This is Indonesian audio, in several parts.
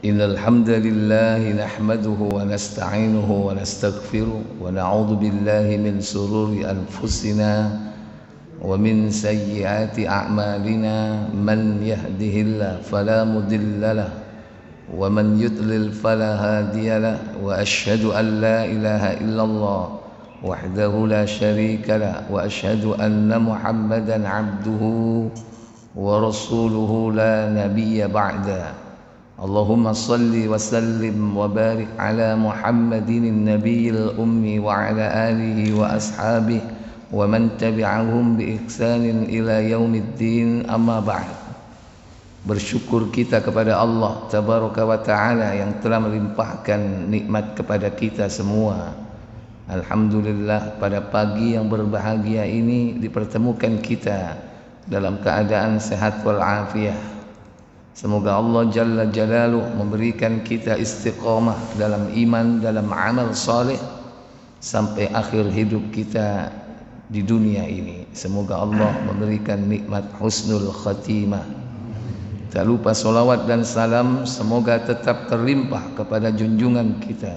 إن الحمد لله نحمده ونستعينه ونستغفره ونعوذ بالله من شرور أنفسنا ومن سيئات أعمالنا من يهده الله فلا مضل له ومن يضلل فلا هادي له وأشهد أن لا إله إلا الله وحده لا شريك له وأشهد أن محمدا عبده ورسوله لا نبي بعده اللهم صل وسلم وبارك على محمد النبي الأمي وعلى آله وأصحابه ومن تبعهم بإحسان إلى يوم الدين أما بعد. Bersyukur kita kepada Allah Tabaraka wa Ta'ala yang telah melimpahkan nikmat kepada kita semua. Alhamdulillah, pada pagi yang berbahagia ini dipertemukan kita dalam keadaan sehat walafiat. Semoga Allah Jalla Jalaluh memberikan kita istiqamah dalam iman, dalam amal saleh sampai akhir hidup kita di dunia ini. Semoga Allah memberikan nikmat husnul khatimah. Tak lupa salawat dan salam semoga tetap terlimpah kepada junjungan kita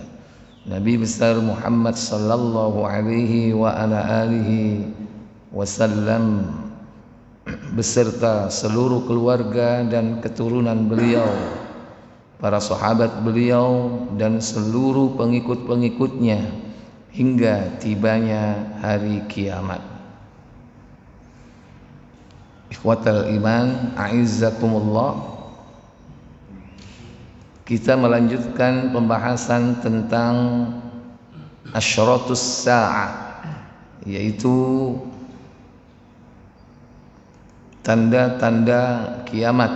Nabi besar Muhammad sallallahu alaihi wa ala alihi wasallam beserta seluruh keluarga dan keturunan beliau, para sahabat beliau dan seluruh pengikut-pengikutnya hingga tibanya hari kiamat. Ikhwatal iman, a'izzakumullah. Kita melanjutkan pembahasan tentang asyratus sa'ah, yaitu tanda-tanda kiamat,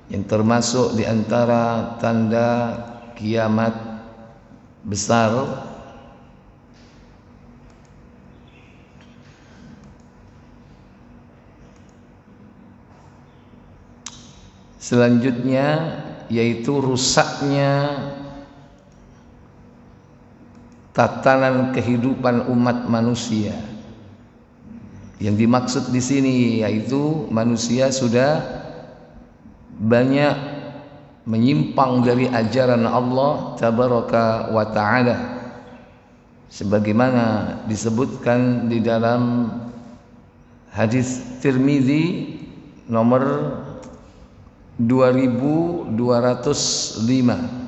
yang termasuk di antara tanda kiamat besar selanjutnya yaitu rusaknya tatanan kehidupan umat manusia. Yang dimaksud di sini yaitu manusia sudah banyak menyimpang dari ajaran Allah Tabaraka wa Ta'ala, sebagaimana disebutkan di dalam hadis Tirmizi nomor 2205.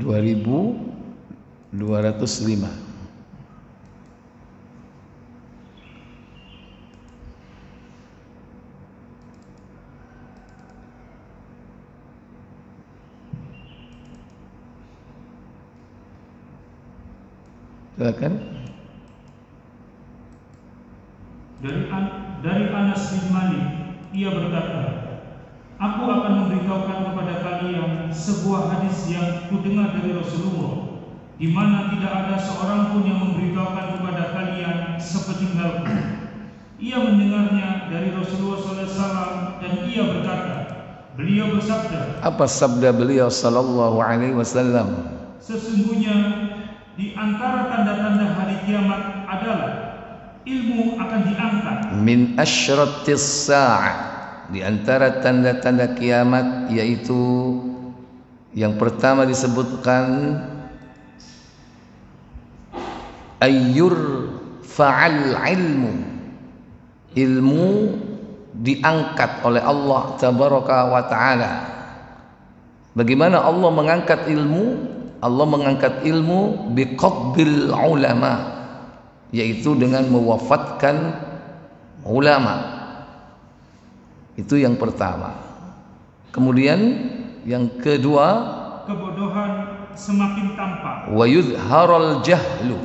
2205. Silakan. Dari Anas bin Malik, ia berkata, aku akan memberitahukan kepada kalian sebuah hadis yang kudengar dari Rasulullah, di mana tidak ada seorang pun yang memberitahukan kepada kalian sepeninggalku. Ia mendengarnya dari Rasulullah SAW dan ia berkata, beliau bersabda. Apa sabda beliau sallallahu alaihi wasallam? Sesungguhnya di antara tanda-tanda hari kiamat adalah ilmu akan diangkat. Min asyratis sa'ah, di antara tanda-tanda kiamat yaitu yang pertama disebutkan ayyur fa'al ilmu diangkat oleh Allah Tabaraka wa Ta'ala. Bagaimana Allah mengangkat ilmu? Allah mengangkat ilmu biqabdil ulama, yaitu dengan mewafatkan ulama. Itu yang pertama. Kemudian yang kedua, kebodohan semakin tampak. Wa yudharal jahlu,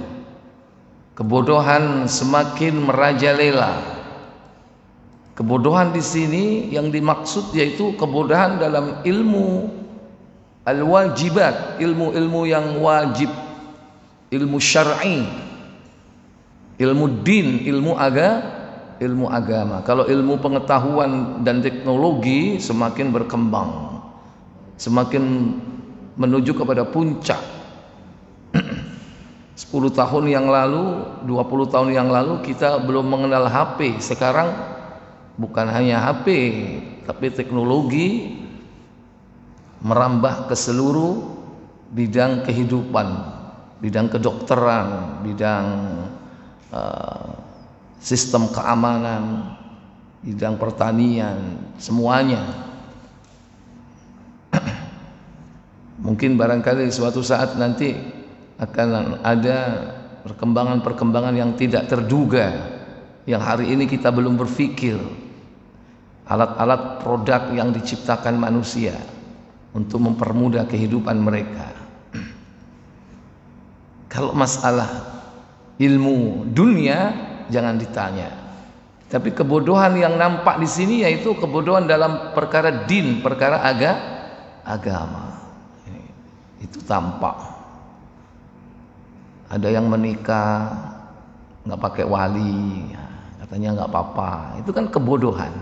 kebodohan semakin merajalela. Kebodohan di sini yang dimaksud yaitu kebodohan dalam ilmu al-wajibat, ilmu-ilmu yang wajib, ilmu syar'i, ilmu din, ilmu agama. Kalau ilmu pengetahuan dan teknologi semakin berkembang, semakin menuju kepada puncak. 10 tahun yang lalu, 20 tahun yang lalu kita belum mengenal HP. Sekarang bukan hanya HP, tapi teknologi merambah ke seluruh bidang kehidupan, bidang kedokteran, bidang sistem keamanan, bidang pertanian, semuanya. Mungkin barangkali suatu saat nanti akan ada perkembangan-perkembangan yang tidak terduga, yang hari ini kita belum berpikir. Alat-alat produk yang diciptakan manusia untuk mempermudah kehidupan mereka. Kalau masalah ilmu dunia jangan ditanya. Tapi kebodohan yang nampak di sini yaitu kebodohan dalam perkara din, perkara agama. Itu tampak. Ada yang menikah nggak pakai wali, katanya nggak apa-apa. Itu kan kebodohan.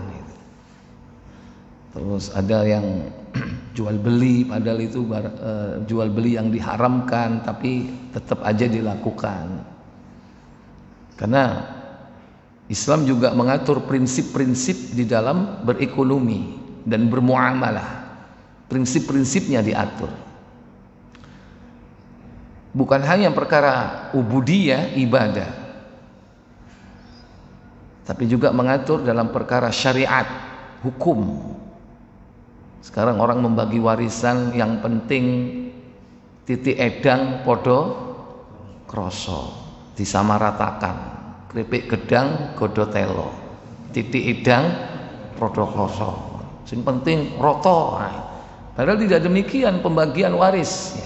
Terus ada yang jual beli, padahal itu jual beli yang diharamkan, tapi tetap aja dilakukan. Karena Islam juga mengatur prinsip-prinsip di dalam berekonomi dan bermuamalah. Prinsip-prinsipnya diatur. Bukan hanya perkara ubudiyah, ibadah, tapi juga mengatur dalam perkara syariat, hukum. Sekarang orang membagi warisan, yang penting titik edang podo kroso, disamaratakan. Kripik gedang godo telo, titik edang podo kroso. Yang penting roto. Padahal tidak demikian pembagian waris.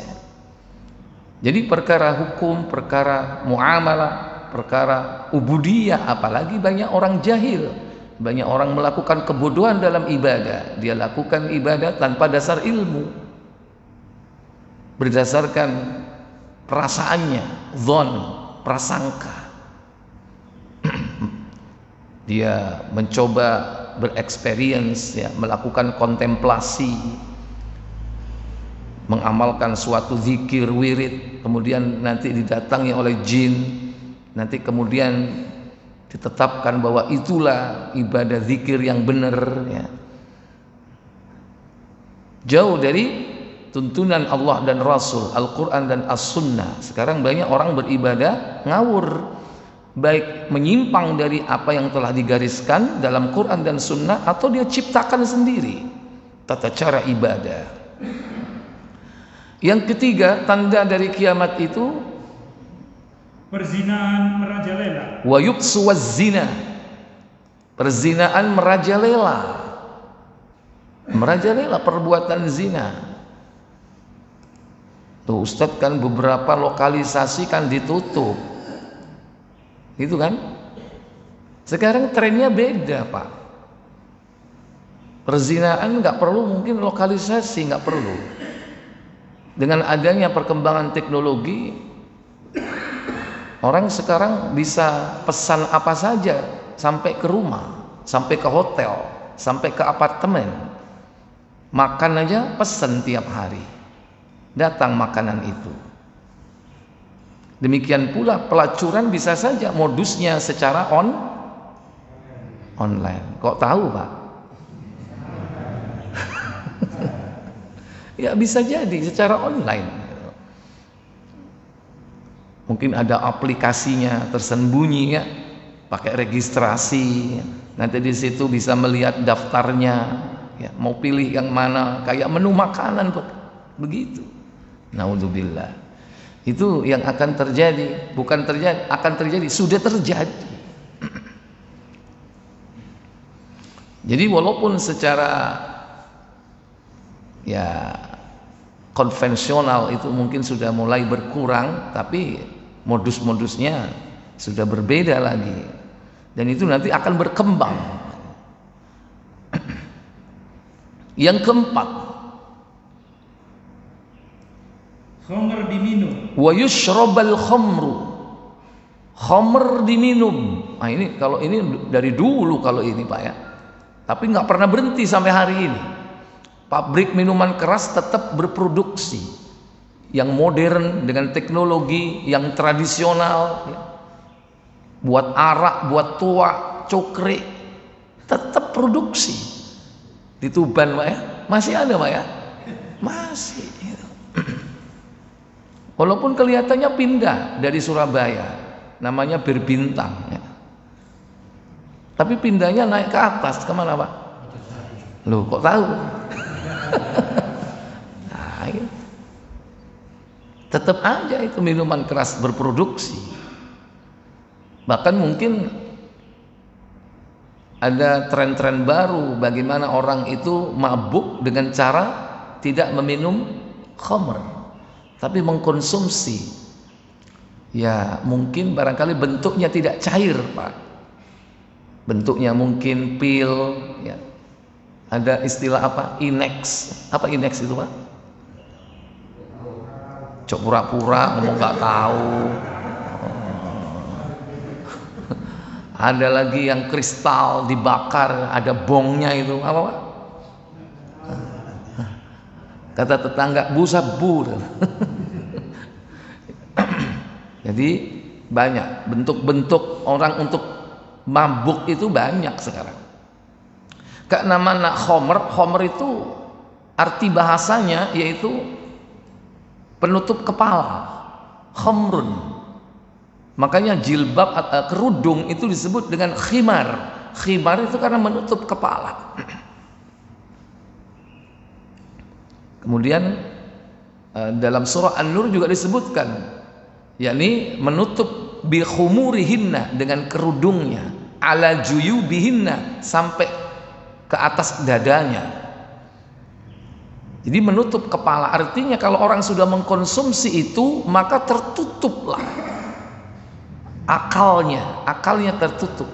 Jadi perkara hukum, perkara muamalah, perkara ubudiyah, apalagi banyak orang jahil. Banyak orang melakukan kebodohan dalam ibadah. Dia lakukan ibadah tanpa dasar ilmu, berdasarkan perasaannya, dzon, prasangka. Dia mencoba bereksperience, ya, melakukan kontemplasi, mengamalkan suatu zikir, wirid, kemudian nanti didatangi oleh jin, nanti kemudian ditetapkan bahwa itulah ibadah zikir yang benar, ya. Jauh dari tuntunan Allah dan Rasul, Al-Quran dan As-Sunnah. Sekarang banyak orang beribadah ngawur, baik menyimpang dari apa yang telah digariskan dalam Quran dan Sunnah, atau dia ciptakan sendiri tata cara ibadah. Yang ketiga, tanda dari kiamat itu perzinahan merajalela. Wa yubsu waz-zina. Perzinaan merajalela. Merajalela perbuatan zina. Tuh Ustadz kan beberapa lokalisasi kan ditutup. Itu kan? Sekarang trennya beda, Pak. Perzinaan nggak perlu mungkin lokalisasi, nggak perlu. Dengan adanya perkembangan teknologi, orang sekarang bisa pesan apa saja sampai ke rumah, sampai ke hotel, sampai ke apartemen. Makan aja pesan tiap hari, datang makanan itu. Demikian pula pelacuran bisa saja modusnya secara online. Kok tahu, Pak? Ya bisa jadi secara online. Mungkin ada aplikasinya tersembunyi, ya, pakai registrasi. Nanti di situ bisa melihat daftarnya, ya, mau pilih yang mana, kayak menu makanan begitu. Naudzubillah. Itu yang akan terjadi, bukan terjadi, akan terjadi, sudah terjadi. Jadi walaupun secara ya konvensional itu mungkin sudah mulai berkurang, tapi modus-modusnya sudah berbeda lagi, dan itu nanti akan berkembang. Yang keempat, khamr diminum. wa yushrabal khamru. Khamr diminum. Nah ini kalau ini dari dulu, kalau ini Pak, ya, tapi nggak pernah berhenti sampai hari ini. Pabrik minuman keras tetap berproduksi. Yang modern dengan teknologi yang tradisional, ya. Buat arak, buat tua, cokre, tetap produksi. Di Tuban Pak ya, masih ada Pak ya? Masih. Walaupun kelihatannya pindah dari Surabaya, namanya Berbintang ya. Tapi pindahnya naik ke atas, kemana Pak? Loh kok tahu? Nah, ya. Tetap aja itu minuman keras berproduksi. Bahkan mungkin ada tren-tren baru bagaimana orang itu mabuk dengan cara tidak meminum khamr, tapi mengkonsumsi. Ya mungkin barangkali bentuknya tidak cair Pak. Bentuknya mungkin pil ya. Ada istilah apa? Inex. Apa Inex itu Pak? Cok pura-pura ngomong gak tahu. Ada lagi yang kristal dibakar, ada bongnya itu apa Pak? Kata tetangga bu. Jadi banyak bentuk-bentuk orang untuk mabuk itu banyak sekarang. Kak nama khomer itu arti bahasanya yaitu penutup kepala, khamrun. Makanya jilbab kerudung itu disebut dengan khimar. Khimar itu karena menutup kepala. Kemudian dalam surah An-Nur juga disebutkan, yakni menutup bi khumurihinna, dengan kerudungnya, ala juyubihinna, sampai ke atas dadanya. Jadi menutup kepala artinya kalau orang sudah mengkonsumsi itu maka tertutuplah akalnya tertutup.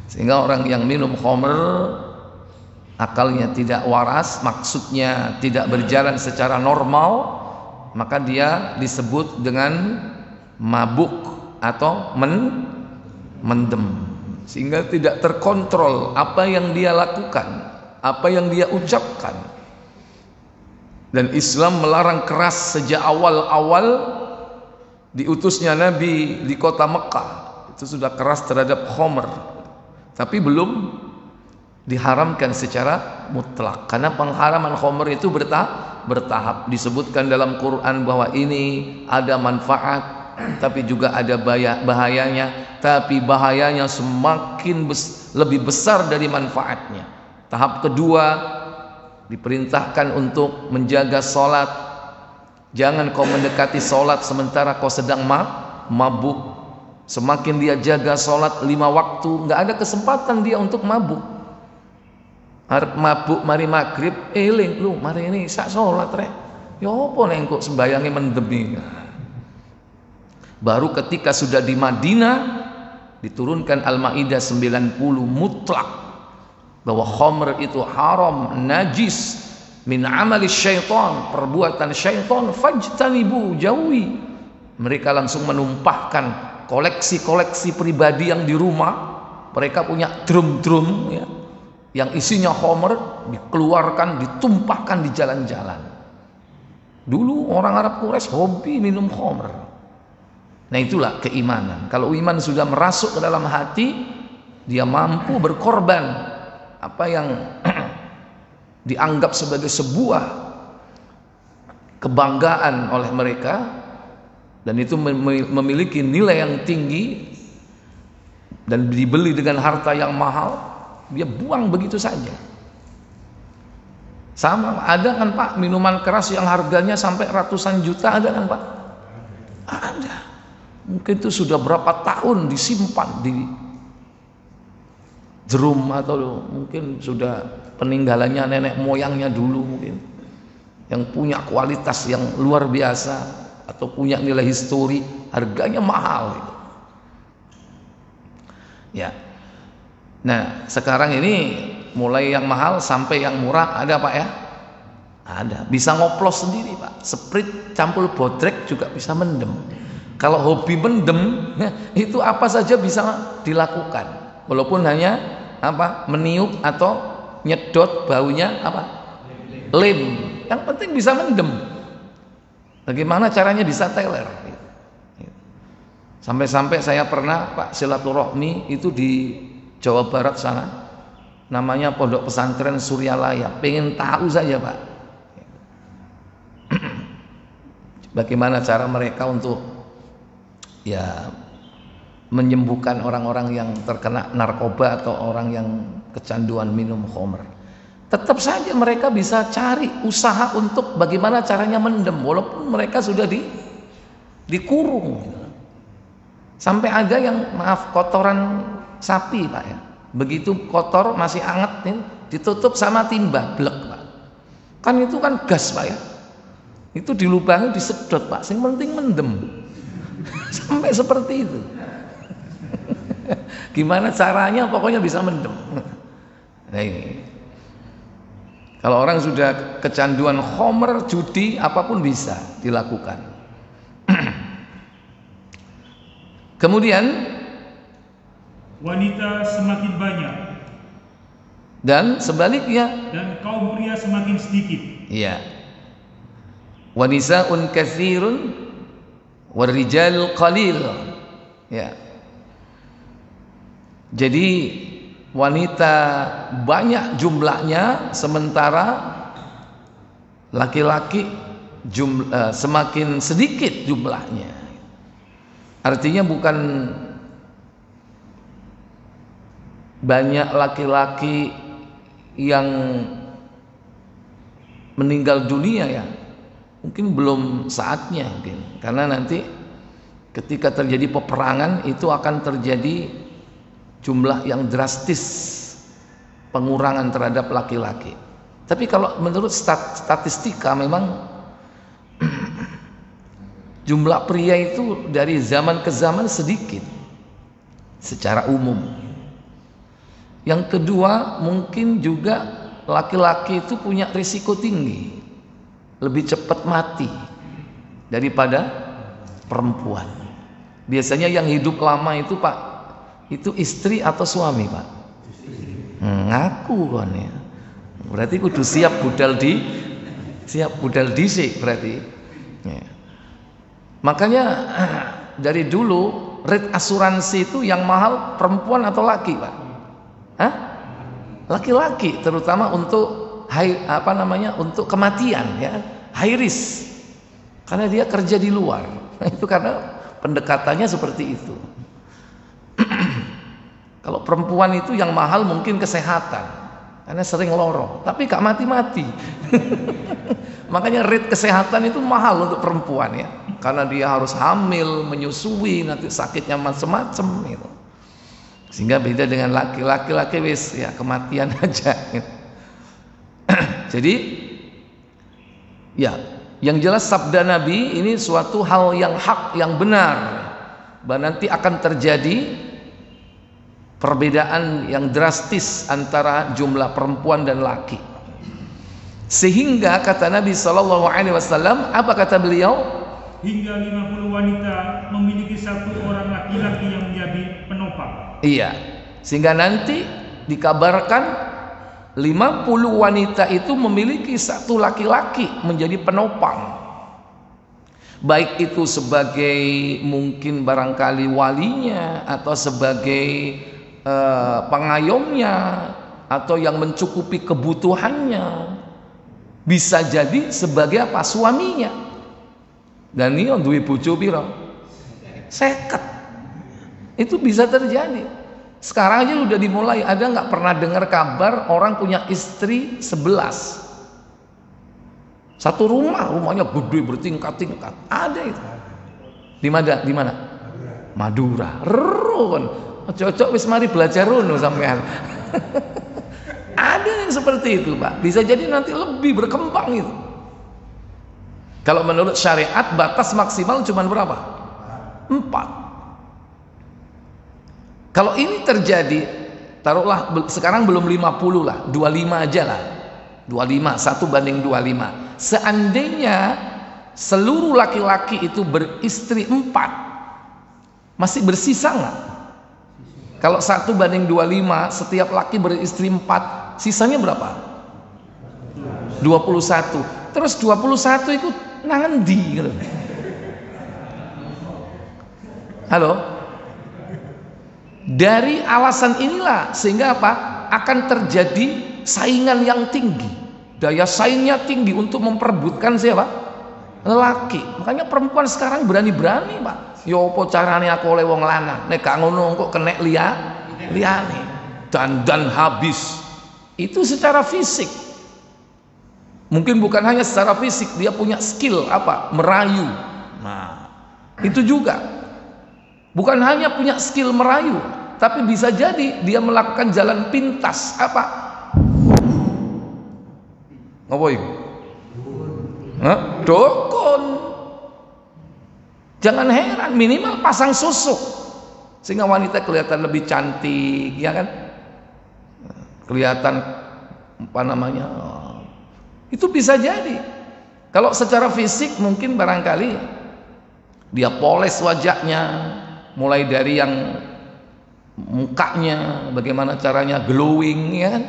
Sehingga orang yang minum khamr akalnya tidak waras, maksudnya tidak berjalan secara normal, maka dia disebut dengan mabuk atau mendem. Sehingga tidak terkontrol apa yang dia lakukan, apa yang dia ucapkan. Dan Islam melarang keras sejak awal-awal diutusnya Nabi di kota Mekah. Itu sudah keras terhadap khamr, tapi belum diharamkan secara mutlak, karena pengharaman khamr itu bertahap. Disebutkan dalam Quran bahwa ini ada manfaat tapi juga ada bahayanya, tapi bahayanya semakin lebih besar dari manfaatnya. Tahap kedua diperintahkan untuk menjaga sholat. Jangan kau mendekati sholat sementara kau sedang mabuk. Semakin dia jaga sholat 5 waktu, nggak ada kesempatan dia untuk mabuk. Mabuk mari maghrib, eling lu mari ini sak sholat rek. Ya apa nek kok sembayange mendemi. Baru ketika sudah di Madinah diturunkan Al-Maidah 90 mutlak bahwa khamr itu haram, najis, min amali syaitan, perbuatan syaitan, fajtanibu, jauhi. Mereka langsung menumpahkan koleksi-koleksi pribadi yang di rumah. Mereka punya drum-drum ya, yang isinya khamr, dikeluarkan, ditumpahkan di jalan-jalan. Dulu orang Arab Quraisy hobi minum khamr. Nah itulah keimanan. Kalau iman sudah merasuk ke dalam hati, dia mampu berkorban apa yang dianggap sebagai sebuah kebanggaan oleh mereka, dan itu memiliki nilai yang tinggi dan dibeli dengan harta yang mahal, dia buang begitu saja. Sama ada kan Pak minuman keras yang harganya sampai ratusan juta, ada kan Pak? Ada. Mungkin itu sudah berapa tahun disimpan di drum, atau mungkin sudah peninggalannya nenek moyangnya dulu mungkin, yang punya kualitas yang luar biasa atau punya nilai histori, harganya mahal gitu. Ya. Nah, sekarang ini mulai yang mahal sampai yang murah ada Pak ya? Ada. Bisa ngoplos sendiri Pak. Sprit campur bodrek juga bisa mendem. Kalau hobi mendem, itu apa saja bisa dilakukan, walaupun hanya apa? Meniup atau nyedot baunya apa? Lem. Yang penting bisa mendem. Bagaimana caranya bisa teler? Sampai-sampai saya pernah Pak silaturahmi itu di Jawa Barat sana, namanya Pondok Pesantren Suryalaya. Pengen tahu saja Pak, bagaimana cara mereka untuk ya menyembuhkan orang-orang yang terkena narkoba atau orang yang kecanduan minum khamr. Tetap saja mereka bisa cari usaha untuk bagaimana caranya mendem, walaupun mereka sudah dikurung. Sampai ada yang maaf kotoran sapi Pak ya, begitu kotor masih hangat nih, ditutup sama timba blek Pak. Kan itu kan gas Pak ya, itu dilubangi disedot Pak, yang penting mendem. Sampai seperti itu. Gimana caranya, pokoknya bisa mendem. Nah ini, kalau orang sudah kecanduan khamr, judi, apapun bisa dilakukan. Kemudian wanita semakin banyak dan sebaliknya, dan kaum pria semakin sedikit. Iya. Wanisa'un katsirun warijal qalil. Ya. Jadi wanita banyak jumlahnya, sementara laki-laki semakin sedikit jumlahnya. Artinya bukan banyak laki-laki yang meninggal dunia ya, mungkin belum saatnya mungkin, karena nanti ketika terjadi peperangan itu akan terjadi jumlah yang drastis pengurangan terhadap laki-laki. Tapi kalau menurut statistika memang jumlah pria itu dari zaman ke zaman sedikit secara umum. Yang kedua, mungkin juga laki-laki itu punya risiko tinggi, lebih cepat mati daripada perempuan. Biasanya yang hidup lama itu Pak, itu istri atau suami Pak? Ngaku kan ya. Berarti kudu siap budal dhisik berarti. Ya. Makanya dari dulu rate asuransi itu yang mahal perempuan atau laki Pak? Hah? Laki-laki, terutama untuk untuk kematian ya, high risk. Karena dia kerja di luar. Itu karena pendekatannya seperti itu. Kalau perempuan itu yang mahal mungkin kesehatan, karena sering loro, tapi gak mati-mati. Makanya rate kesehatan itu mahal untuk perempuan ya, karena dia harus hamil, menyusui, nanti sakitnya macam-macam gitu. Sehingga beda dengan laki-laki wis ya kematian aja gitu. Jadi ya, yang jelas sabda Nabi ini suatu hal yang hak, yang benar, bahwa nanti akan terjadi perbedaan yang drastis antara jumlah perempuan dan laki. Sehingga kata Nabi SAW, apa kata beliau? Hingga 50 wanita memiliki satu orang laki-laki yang menjadi penopang. Iya. Sehingga nanti dikabarkan 50 wanita itu memiliki satu laki-laki menjadi penopang. Baik itu sebagai mungkin barangkali walinya, atau sebagai pengayomnya, atau yang mencukupi kebutuhannya, bisa jadi sebagai apa? Suaminya. Dan ini duwe bojo piro? 50. Itu bisa terjadi. Sekarang aja udah dimulai. Ada nggak pernah dengar kabar orang punya istri 11? Satu rumahnya gede bertingkat-tingkat. Ada itu. Di mana? Madura. Run. Cocok wis mari belajar rono sampean. Ada yang seperti itu Pak. Bisa jadi nanti lebih berkembang itu. Kalau menurut syariat batas maksimal cuma berapa? 4. Kalau ini terjadi, taruhlah sekarang belum 50 lah, 25 aja lah. 25, 1:25. Seandainya seluruh laki-laki itu beristri 4, masih bersisa nggak? Kalau 1:25, setiap laki beristri 4, sisanya berapa? 21. Terus 21 itu nangendi gitu. Halo? Dari alasan inilah sehingga apa? Akan terjadi saingan yang tinggi. Daya saingnya tinggi untuk memperebutkan siapa? Lelaki. Makanya perempuan sekarang berani-berani, Pak. Yo apa carane aku oleh wong lanang? Nek gak ngono kok kena liyane. Dan habis. Itu secara fisik. Mungkin bukan hanya secara fisik, dia punya skill apa? Merayu. Nah, itu juga. Bukan hanya punya skill merayu, tapi bisa jadi dia melakukan jalan pintas apa? Ngapain? Dukun. Jangan heran, minimal pasang susuk sehingga wanita kelihatan lebih cantik, ya kan? Kelihatan apa namanya? Itu bisa jadi. Kalau secara fisik mungkin barangkali dia poles wajahnya, mulai dari yang mukanya bagaimana caranya glowing, ya kan?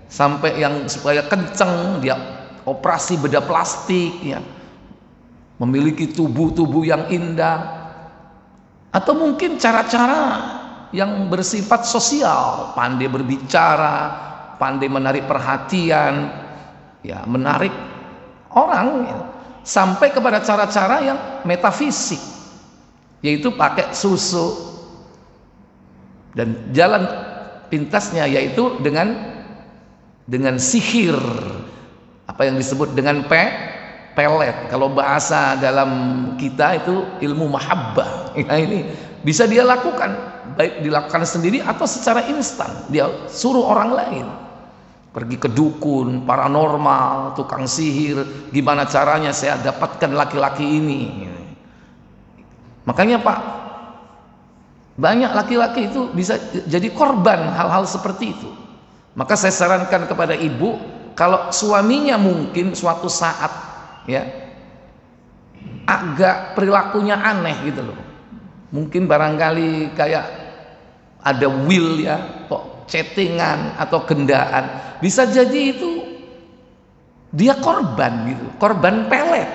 Sampai yang supaya kenceng dia operasi bedah plastik, ya. Memiliki tubuh yang indah. Atau mungkin cara-cara yang bersifat sosial, pandai berbicara, pandai menarik perhatian, ya, menarik orang, ya. Sampai kepada cara-cara yang metafisik, yaitu pakai susu. Dan jalan pintasnya yaitu dengan sihir, apa yang disebut dengan pelet. Kalau bahasa dalam kita itu ilmu mahabbah. Nah, ini bisa dia lakukan, baik dilakukan sendiri atau secara instan. Dia suruh orang lain pergi ke dukun, paranormal, tukang sihir, gimana caranya saya dapatkan laki-laki ini. Makanya Pak, banyak laki-laki itu bisa jadi korban hal-hal seperti itu. Maka saya sarankan kepada ibu, kalau suaminya mungkin suatu saat, ya, agak perilakunya aneh gitu loh, mungkin barangkali kayak ada will, ya, kok chattingan atau gendaan, bisa jadi itu dia korban gitu, korban pelet,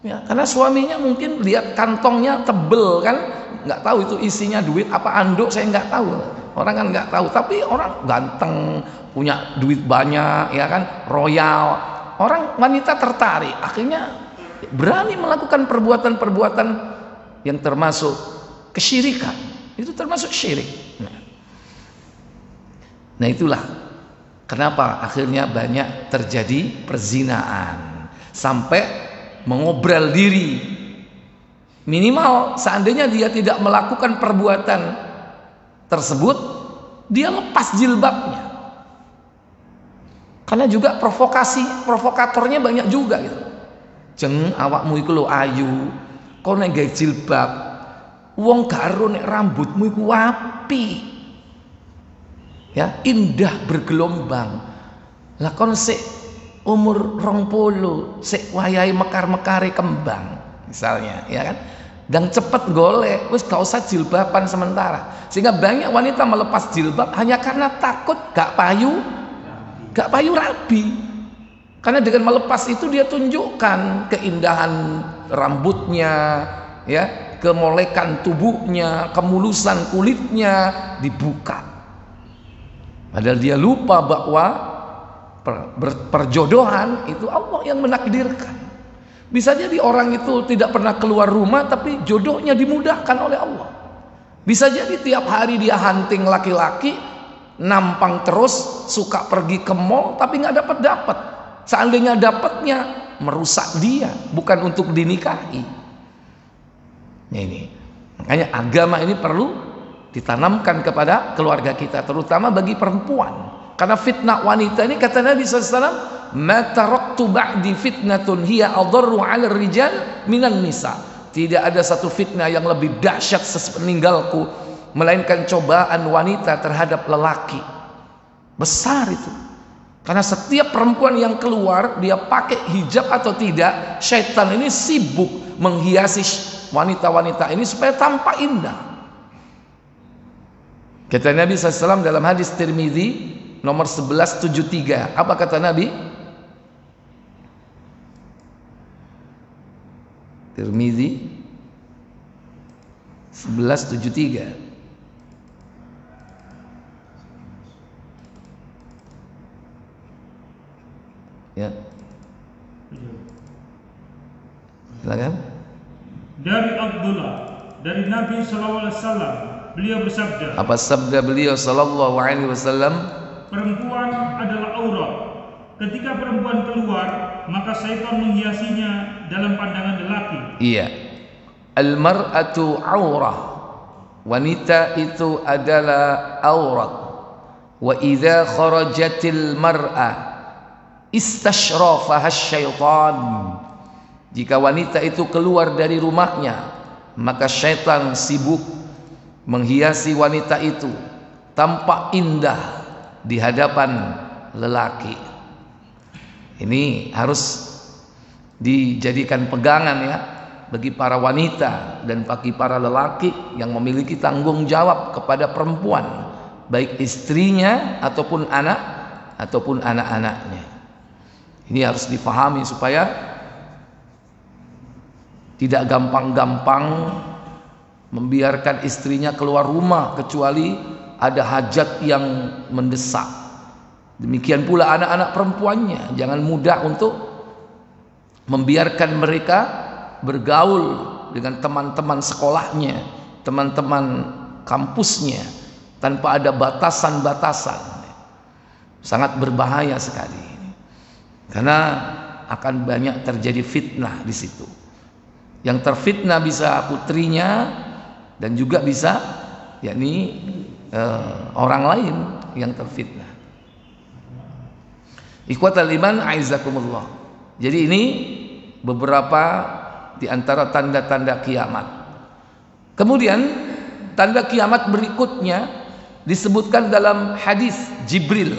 ya, karena suaminya mungkin lihat kantongnya tebel kan, nggak tahu itu isinya duit apa anduk, saya nggak tahu, orang kan nggak tahu, tapi orang ganteng, punya duit banyak, ya kan, royal, orang wanita tertarik, akhirnya berani melakukan perbuatan-perbuatan yang termasuk kesyirikan. Itu termasuk syirik. Nah itulah kenapa akhirnya banyak terjadi perzinaan sampai mengobral diri. Minimal seandainya dia tidak melakukan perbuatan tersebut, dia lepas jilbabnya. Karena juga provokatornya banyak juga gitu. Jeng awakmu iku lho ayu, kok nek gawe jilbab, wong karo nek rambutmu iku api. Ya, indah bergelombang. Lah kon sik umur 20, sik wayahe mekar-mekare kembang, misalnya, ya kan? Dan cepet golek, wis gak usah jilbaban sementara. Sehingga banyak wanita melepas jilbab hanya karena takut gak payu rabi. Karena dengan melepas itu dia tunjukkan keindahan rambutnya, ya, kemolekan tubuhnya, kemulusan kulitnya dibuka. Padahal dia lupa bahwa perjodohan itu Allah yang menakdirkan. Bisa jadi orang itu tidak pernah keluar rumah tapi jodohnya dimudahkan oleh Allah. Bisa jadi tiap hari dia hunting laki-laki, nampang terus, suka pergi ke mall tapi nggak dapat. Seandainya dapatnya merusak dia, bukan untuk dinikahi. Nah, ini makanya agama ini perlu ditanamkan kepada keluarga kita, terutama bagi perempuan. Karena fitnah wanita ini kata Nabi SAW, "Ma taraktu ba'di fitnatun hiya adarru 'ala rijal minan nisa." Tidak ada satu fitnah yang lebih dahsyat sepeninggalku melainkan cobaan wanita terhadap lelaki. Besar itu. Karena setiap perempuan yang keluar, dia pakai hijab atau tidak, syaitan ini sibuk menghiasi wanita-wanita ini supaya tampak indah. Kata Nabi SAW dalam hadis Tirmidzi nomor 1173. Apa kata Nabi? Tirmidzi 1173. Ya. Silakan. Dari Abdullah, dari Nabi SAW, beliau bersabda. Apa sabda beliau sallallahu alaihi wasallam? Perempuan adalah aurat. Ketika perempuan keluar, maka syaitan menghiasinya dalam pandangan lelaki. Iya. Al-mar'atu aurah. Wanita itu adalah aurat. Wa idza kharajatil mar'a istashrafaha syaitan. Jika wanita itu keluar dari rumahnya, maka syaitan sibuk menghiasi wanita itu tampak indah di hadapan lelaki. Ini harus dijadikan pegangan ya bagi para wanita dan bagi para lelaki yang memiliki tanggung jawab kepada perempuan, baik istrinya ataupun anak-anaknya. Ini harus difahami supaya tidak gampang-gampang membiarkan istrinya keluar rumah kecuali ada hajat yang mendesak. Demikian pula anak-anak perempuannya, jangan mudah untuk membiarkan mereka bergaul dengan teman-teman sekolahnya, teman-teman kampusnya tanpa ada batasan-batasan. Sangat berbahaya sekali. Karena akan banyak terjadi fitnah di situ. Yang terfitnah bisa putrinya dan juga bisa yakni orang lain yang terfitnah. Ikhwatal iman aizakumullah. Jadi ini beberapa di antara tanda-tanda kiamat. Kemudian tanda kiamat berikutnya disebutkan dalam hadis Jibril.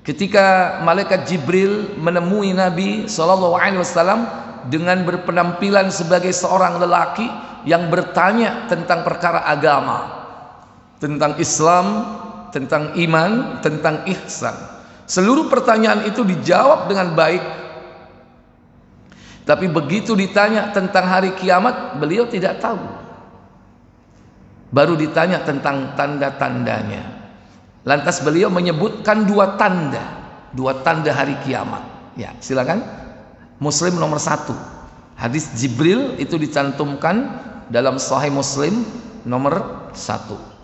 Ketika malaikat Jibril menemui Nabi SAW dengan berpenampilan sebagai seorang lelaki yang bertanya tentang perkara agama, tentang Islam, tentang iman, tentang ihsan. Seluruh pertanyaan itu dijawab dengan baik. Tapi begitu ditanya tentang hari kiamat, beliau tidak tahu. Baru ditanya tentang tanda-tandanya. Lantas beliau menyebutkan dua tanda hari kiamat. Ya, silakan. Muslim nomor 1. Hadis Jibril itu dicantumkan dalam Sahih Muslim nomor 1.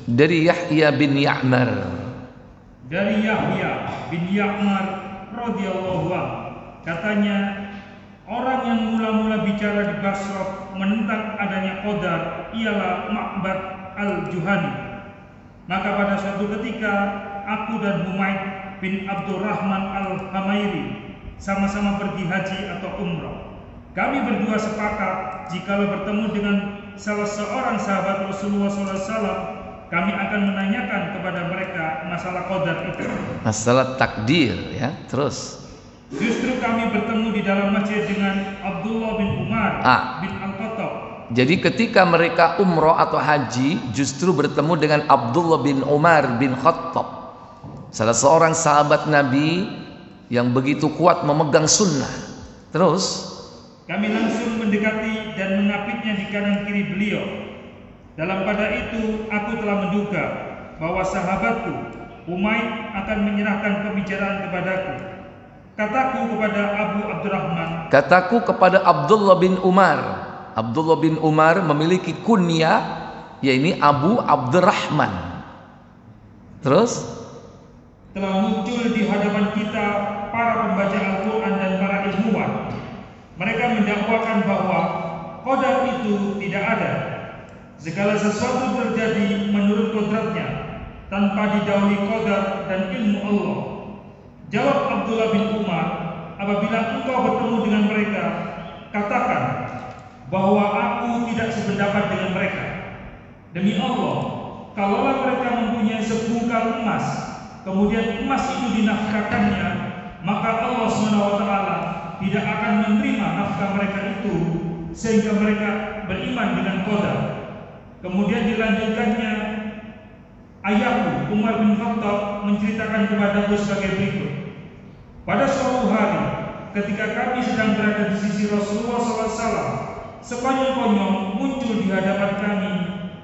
Dari Yahya bin Ya'mar. Dari Yahya bin Ya'mar radhiyallahu anhu, katanya, orang yang mula-mula bicara di Basrah menentang adanya qadar ialah Ma'bad al-Juhani. Maka pada suatu ketika aku dan Humaid bin Abdurrahman al-Hamairi sama-sama pergi haji atau umrah. Kami berdua sepakat jikalau bertemu dengan salah seorang sahabat Rasulullah SAW, kami akan menanyakan kepada mereka masalah qadar itu. Masalah takdir ya. Terus Justru kami bertemu di dalam masjid dengan Abdullah bin Umar bin Al-Khattab. Jadi ketika mereka umroh atau haji, justru bertemu dengan Abdullah bin Umar bin Khattab, salah seorang sahabat Nabi yang begitu kuat memegang sunnah. Terus kami langsung mendekati dan mengapitnya di kanan kiri beliau. Dalam pada itu aku telah menduga bahwa sahabatku Umayyad akan menyerahkan pembicaraan kepadaku. Kataku kepada Abdullah bin Umar. Abdullah bin Umar memiliki kunyah, yaitu Abu Abdurrahman. Terus telah muncul di hadapan kita para pembaca Al-Quran dan para ilmuwan. Mereka mendakwakan bahwa qadar itu tidak ada. Segala sesuatu terjadi menurut kodratnya tanpa didahului qadar dan ilmu Allah. Jawab Abdullah bin Umar, apabila engkau bertemu dengan mereka, katakan bahwa aku tidak sependapat dengan mereka. Demi Allah, kalaulah mereka mempunyai sebungkal emas, kemudian emas itu dinafkahkannya, maka Allah SWT tidak akan menerima nafkah mereka itu, sehingga mereka beriman dengan qadar. Kemudian dilanjutkannya, ayahku Umar bin Khattab menceritakan kepadaku sebagai berikut. Pada suatu hari, ketika kami sedang berada di sisi Rasulullah SAW, sekonyong-konyong muncul di hadapan kami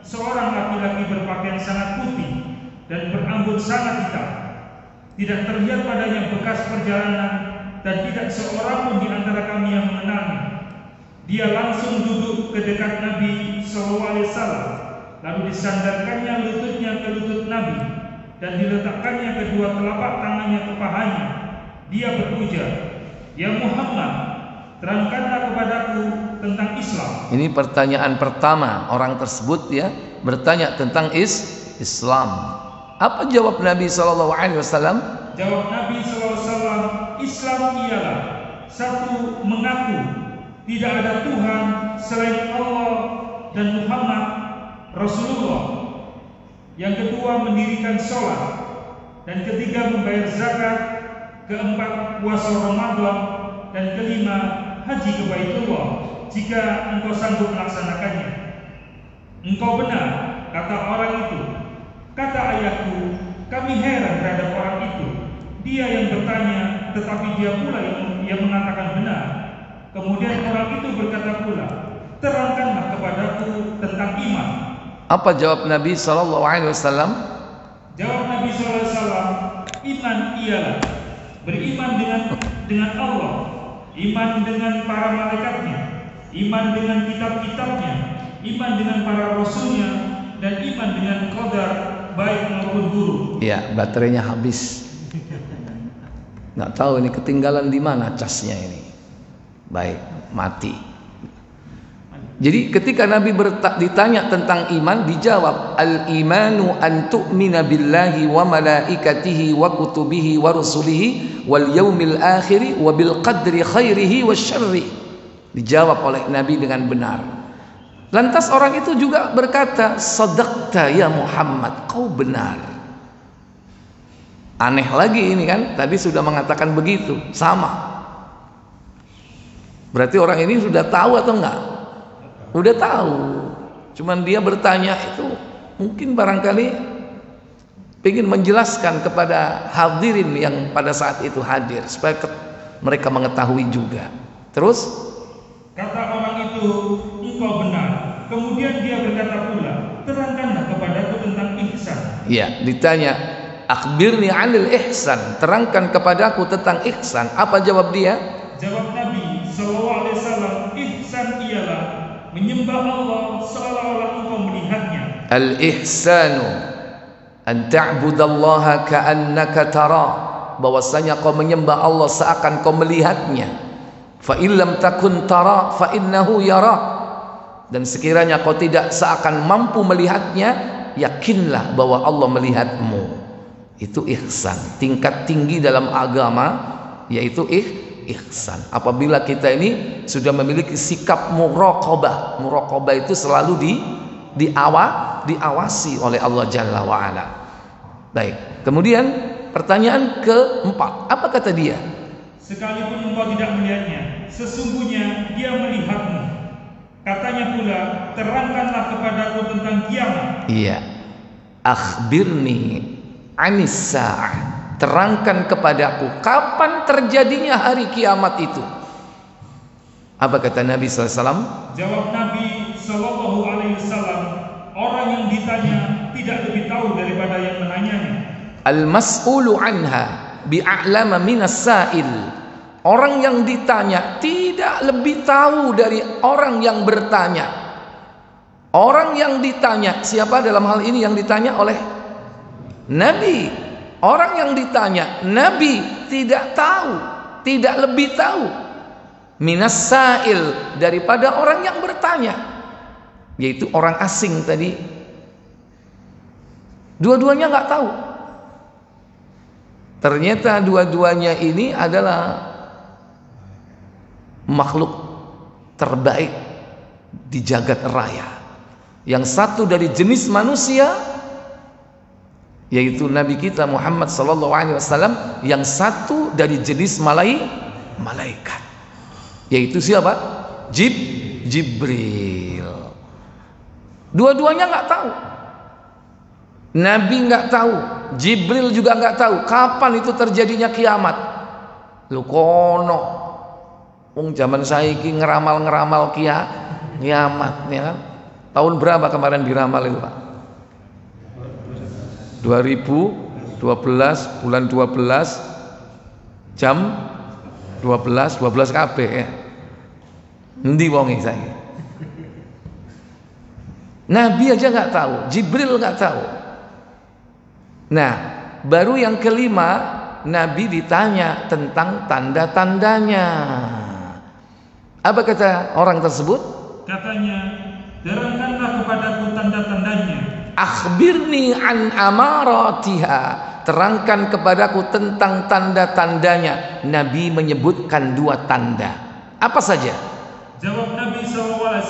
seorang laki-laki berpakaian sangat putih dan berambut sangat hitam. Tidak terlihat padanya bekas perjalanan dan tidak seorang pun di antara kami yang mengenalnya. Dia langsung duduk ke dekat Nabi SAW, lalu disandarkannya lututnya ke lutut Nabi dan diletakkannya kedua telapak tangannya ke pahanya. Dia berujar, "Ya Muhammad, terangkanlah kepadaku tentang Islam." Ini pertanyaan pertama, orang tersebut ya bertanya tentang Islam. Apa jawab Nabi SAW? Jawab Nabi SAW, Islam ialah satu, mengaku tidak ada Tuhan selain Allah dan Muhammad Rasulullah. Yang kedua, mendirikan sholat. Dan ketiga, membayar zakat. Keempat, puasa Ramadan. Dan kelima, haji ke Baitullah jika engkau sanggup melaksanakannya. Engkau benar, kata orang itu. Kata ayahku, kami heran terhadap orang itu. Dia yang bertanya, tetapi dia pula yang mengatakan benar. Kemudian orang itu berkata pula, terangkanlah kepadaku tentang iman. Apa jawab Nabi SAW? Jawab Nabi SAW, iman ialah beriman dengan Allah, iman dengan para malaikatnya, iman dengan kitab-kitabnya, iman dengan para rasulnya, dan iman dengan qadar baik maupun buruk. Ya, baterainya habis. Nggak tahu ini ketinggalan di mana casnya ini. Baik, mati. Jadi ketika Nabi ditanya tentang iman, dijawab, al-imanu an tu'mina billahi wa malaikatihi wa kutubihi wa rusulihi wal yaumil akhiri wa bil qadri khairihi wa syarri. Dijawab oleh Nabi dengan benar. Lantas orang itu juga berkata, sadaqta ya Muhammad, kau benar. Aneh lagi ini kan, tadi sudah mengatakan begitu, sama. Berarti orang ini sudah tahu atau enggak? Udah tahu, cuman dia bertanya itu mungkin barangkali ingin menjelaskan kepada hadirin yang pada saat itu hadir supaya mereka mengetahui juga. Terus kata orang itu, engkau benar. Kemudian dia berkata pula, terangkanlah kepadaku tentang ihsan. Ya, ditanya, akhbirni 'anil ihsan, terangkan kepadaku tentang ihsan. Apa jawab dia? Jawab Nabi SAW, ihsan ialah menyembah Allah seolah-olah engkau melihatnya. Al-ihsanu an ta'budallaha ka'annaka tara, bahwasanya kau menyembah Allah seakan kau melihatnya. Fa illam takun tara fa innahu yara, dan sekiranya kau tidak seakan mampu melihatnya, yakinlah bahwa Allah melihatmu. Itu ihsan, tingkat tinggi dalam agama, yaitu ihsan. Apabila kita ini sudah memiliki sikap muraqabah. Muraqabah itu selalu diawasi oleh Allah Jalla wa Ala. Baik. Kemudian pertanyaan keempat, apa kata dia? Sekalipun engkau tidak melihatnya, sesungguhnya dia melihatmu. Katanya pula, terangkanlah kepadaku tentang kiamat. Iya. Akhbirni anis sa'ah, terangkan kepadaku kapan terjadinya hari kiamat itu. Apa kata Nabi SAW? Jawab Nabi SAW, orang yang ditanya tidak lebih tahu daripada yang menanyanya. Al-mas'ulu anha bi'a'lama minas sa'il. Orang yang ditanya tidak lebih tahu dari orang yang bertanya. Orang yang ditanya, siapa dalam hal ini yang ditanya oleh Nabi? Orang yang ditanya, Nabi tidak tahu, tidak lebih tahu minas sa'il, daripada orang yang bertanya, yaitu orang asing tadi. Dua-duanya nggak tahu. Ternyata dua-duanya ini adalah makhluk terbaik di jagat raya. Yang satu dari jenis manusia, yaitu Nabi kita Muhammad SAW. Yang satu dari jenis malaikat, yaitu siapa? Jibril. Dua-duanya nggak tahu. Nabi nggak tahu, Jibril juga nggak tahu kapan itu terjadinya kiamat. Lu kono, zaman saiki ngeramal kiamat, ya kan? Tahun berapa kemarin diramal itu, Pak? 2012 bulan 12 jam 12 KB ya. Endi wonge saiki? Nabi aja nggak tahu, Jibril nggak tahu. Nah, baru yang kelima, Nabi ditanya tentang tanda-tandanya. Apa kata orang tersebut? Katanya, terangkanlah kepadaku tanda-tandanya. Akhbirni an amaratiha. Terangkan kepadaku tentang tanda-tandanya. Nabi menyebutkan 2 tanda. Apa saja? Jawab Nabi SAW,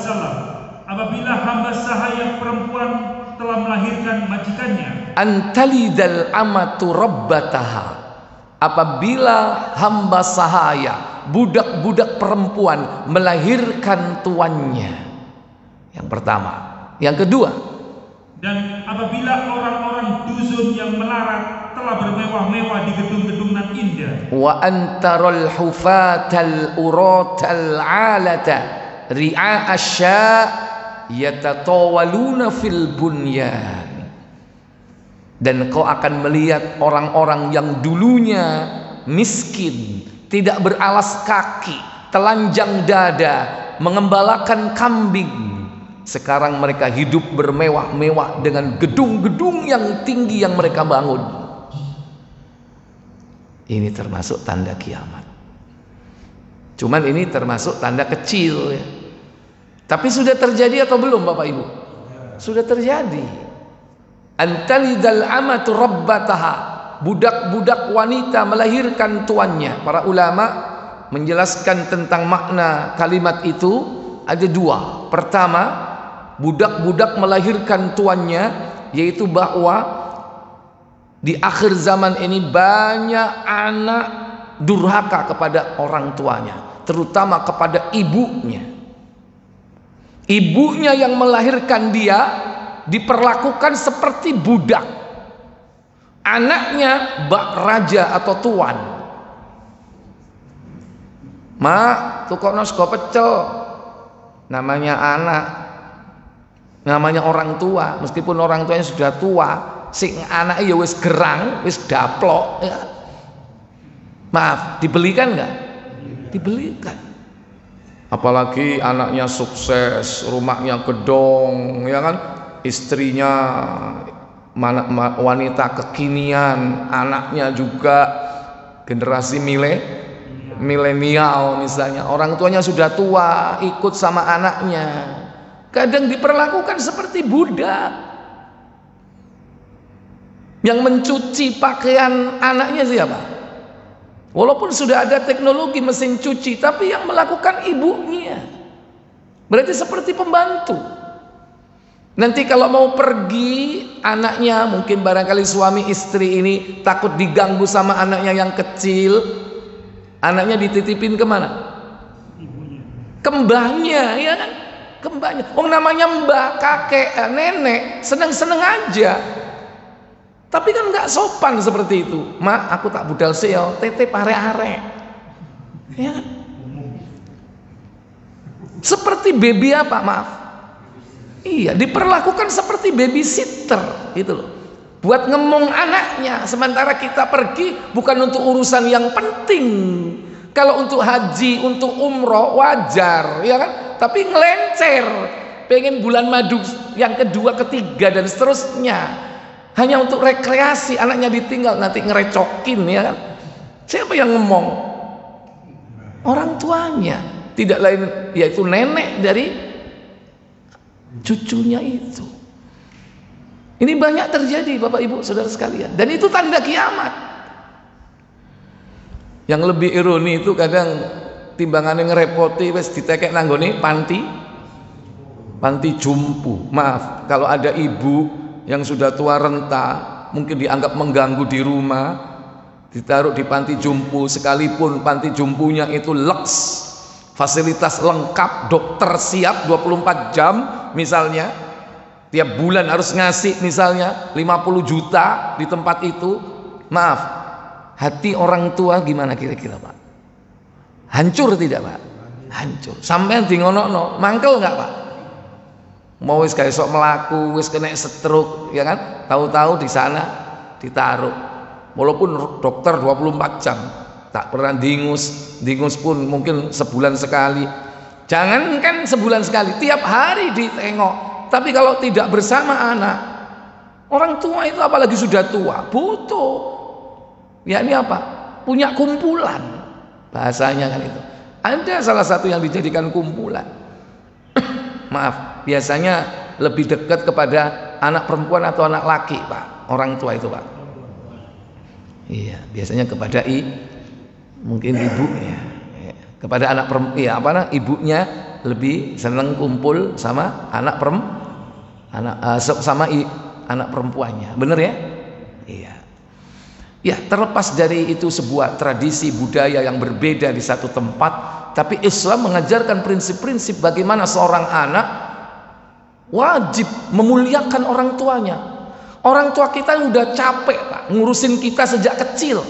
apabila hamba sahaya perempuan telah melahirkan majikannya. Antalidal amatu rabbataha. Apabila hamba sahaya, budak-budak perempuan melahirkan tuannya. Yang pertama. Yang kedua, dan apabila orang-orang dusun yang melarat telah bermewah-mewah di gedung-gedung nan indah. Wa antarul hufatal uratal alata ri'a asya yatatawaluna fil bunyan. Dan kau akan melihat orang-orang yang dulunya miskin, tidak beralas kaki, telanjang dada, mengembalakan kambing. Sekarang mereka hidup bermewah-mewah dengan gedung-gedung yang tinggi yang mereka bangun. Ini termasuk tanda kiamat. Cuman ini termasuk tanda kecil ya. Tapi sudah terjadi atau belum Bapak Ibu? Sudah terjadi. Antalidal amatu rabbataha. Budak-budak wanita melahirkan tuannya. Para ulama menjelaskan tentang makna kalimat itu ada 2. Pertama, budak-budak melahirkan tuannya, yaitu bahwa di akhir zaman ini banyak anak durhaka kepada orang tuanya, terutama kepada ibunya. Ibunya yang melahirkan dia diperlakukan seperti budak. Anaknya bak raja atau tuan. Mak, tukokno sego pecel. Namanya anak, namanya orang tua, meskipun orang tuanya sudah tua, sing anak ya wis gerang, wis daplok ya. Maaf, dibelikan nggak? Dibelikan. Apalagi anaknya sukses, rumahnya gedong, ya kan? Istrinya wanita kekinian, anaknya juga generasi milenial misalnya. Orang tuanya sudah tua, ikut sama anaknya. Kadang diperlakukan seperti budak. Yang mencuci pakaian anaknya siapa? Walaupun sudah ada teknologi mesin cuci, tapi yang melakukan ibunya. Berarti seperti pembantu. Nanti kalau mau pergi, anaknya mungkin barangkali suami istri ini takut diganggu sama anaknya yang kecil. Anaknya dititipin kemana? Kembahnya, ya kan? Kembahnya. Oh, namanya mbak, kakek, nenek, seneng-seneng aja. Tapi kan nggak sopan seperti itu. Mak, aku tak budal seo, titip are-are. Ya kan? Seperti baby apa? Maaf. Iya, diperlakukan seperti babysitter gitu loh. Buat ngemong anaknya, sementara kita pergi bukan untuk urusan yang penting. Kalau untuk haji, untuk umroh wajar, ya kan? Tapi ngelencer, pengen bulan madu yang kedua, ketiga dan seterusnya. Hanya untuk rekreasi, anaknya ditinggal nanti ngerecokin, ya kan? Siapa yang ngomong? Orang tuanya, tidak lain yaitu nenek dari cucunya itu. Ini banyak terjadi Bapak Ibu Saudara sekalian, dan itu tanda kiamat. Yang lebih ironi itu kadang timbangannya ngerepoti wis ditekek nanggone panti jompo. Maaf, kalau ada ibu yang sudah tua renta, mungkin dianggap mengganggu di rumah, ditaruh di panti jompo, sekalipun panti jomponya itu lux, fasilitas lengkap, dokter siap 24 jam misalnya, tiap bulan harus ngasih misalnya 50 juta di tempat itu. Maaf, hati orang tua gimana kira-kira Pak? Hancur tidak Pak? Hancur. Sampai di ngono-ngono, mangkel nggak Pak? Mau wis kayak sok melaku, wis kena stroke, ya kan? Tahu-tahu di sana ditaruh. Walaupun dokter 24 jam, tak pernah dingus pun mungkin sebulan sekali. Jangankan sebulan sekali, tiap hari ditengok. Tapi kalau tidak bersama anak, orang tua itu apalagi sudah tua, butuh. Ya ini apa? Punya kumpulan. Bahasanya kan itu. Ada salah satu yang dijadikan kumpulan. Maaf, biasanya lebih dekat kepada anak perempuan atau anak laki, Pak. Orang tua itu, Pak. Iya, biasanya kepada mungkin ibu ya. Kepada anak perempuan, ya apa ibunya lebih senang kumpul sama anak anak perempuannya. Bener ya? Iya. Ya, terlepas dari itu sebuah tradisi budaya yang berbeda di satu tempat, tapi Islam mengajarkan prinsip-prinsip bagaimana seorang anak wajib memuliakan orang tuanya. Orang tua kita udah capek Pak, ngurusin kita sejak kecil.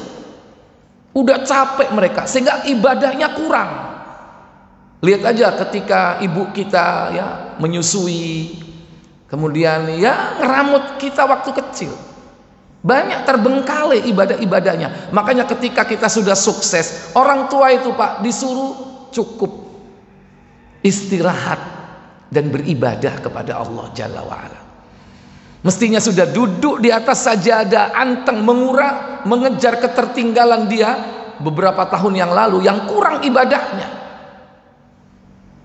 Udah capek mereka, sehingga ibadahnya kurang. Lihat aja ketika ibu kita ya menyusui, kemudian ya ngeramut kita waktu kecil. Banyak terbengkalai ibadah-ibadahnya. Makanya ketika kita sudah sukses, orang tua itu Pak disuruh cukup istirahat dan beribadah kepada Allah Jalla wa'ala. Mestinya sudah duduk di atas sajadah, anteng mengejar ketertinggalan dia beberapa tahun yang lalu yang kurang ibadahnya.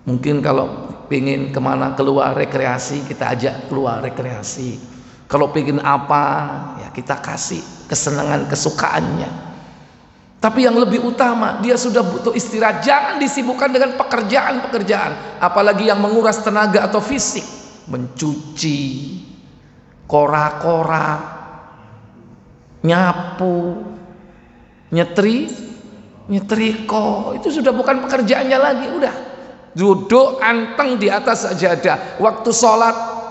Mungkin kalau pengen kemana keluar rekreasi, kita ajak keluar rekreasi. Kalau pengen apa, ya kita kasih kesenangan, kesukaannya. Tapi yang lebih utama, dia sudah butuh istirahat. Jangan disibukkan dengan pekerjaan-pekerjaan, apalagi yang menguras tenaga atau fisik. Mencuci, korak-korak, nyapu, nyetrika, itu sudah bukan pekerjaannya lagi. Udah duduk anteng di atas sajadah. Waktu sholat,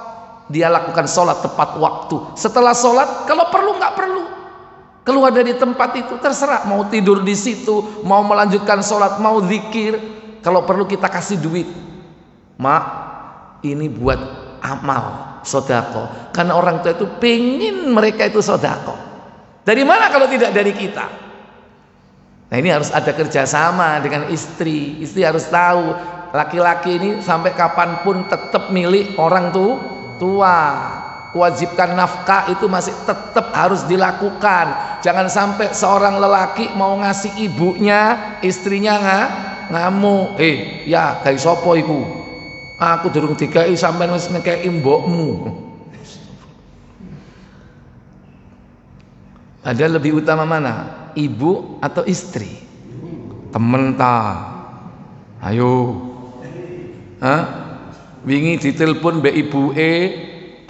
dia lakukan sholat tepat waktu. Setelah sholat, kalau perlu nggak perlu keluar dari tempat itu, terserah. Mau tidur di situ, mau melanjutkan sholat, mau zikir. Kalau perlu kita kasih duit, Mak, ini buat amal sodako. Karena orang tua itu pengen mereka itu sodako. Dari mana kalau tidak dari kita? Nah ini harus ada kerjasama dengan istri. Istri harus tahu laki-laki ini sampai kapanpun tetap milik orang tua. Kewajiban nafkah itu masih tetap harus dilakukan. Jangan sampai seorang lelaki mau ngasih ibunya, istrinya ngamuk. Ya gawe sapa iku? Aku durung dikai sampean wis ngekeki mbokmu. Ada lebih utama mana? Ibu atau istri? Temen ta. Ayo. Wingi ditelepon mbek ibuke,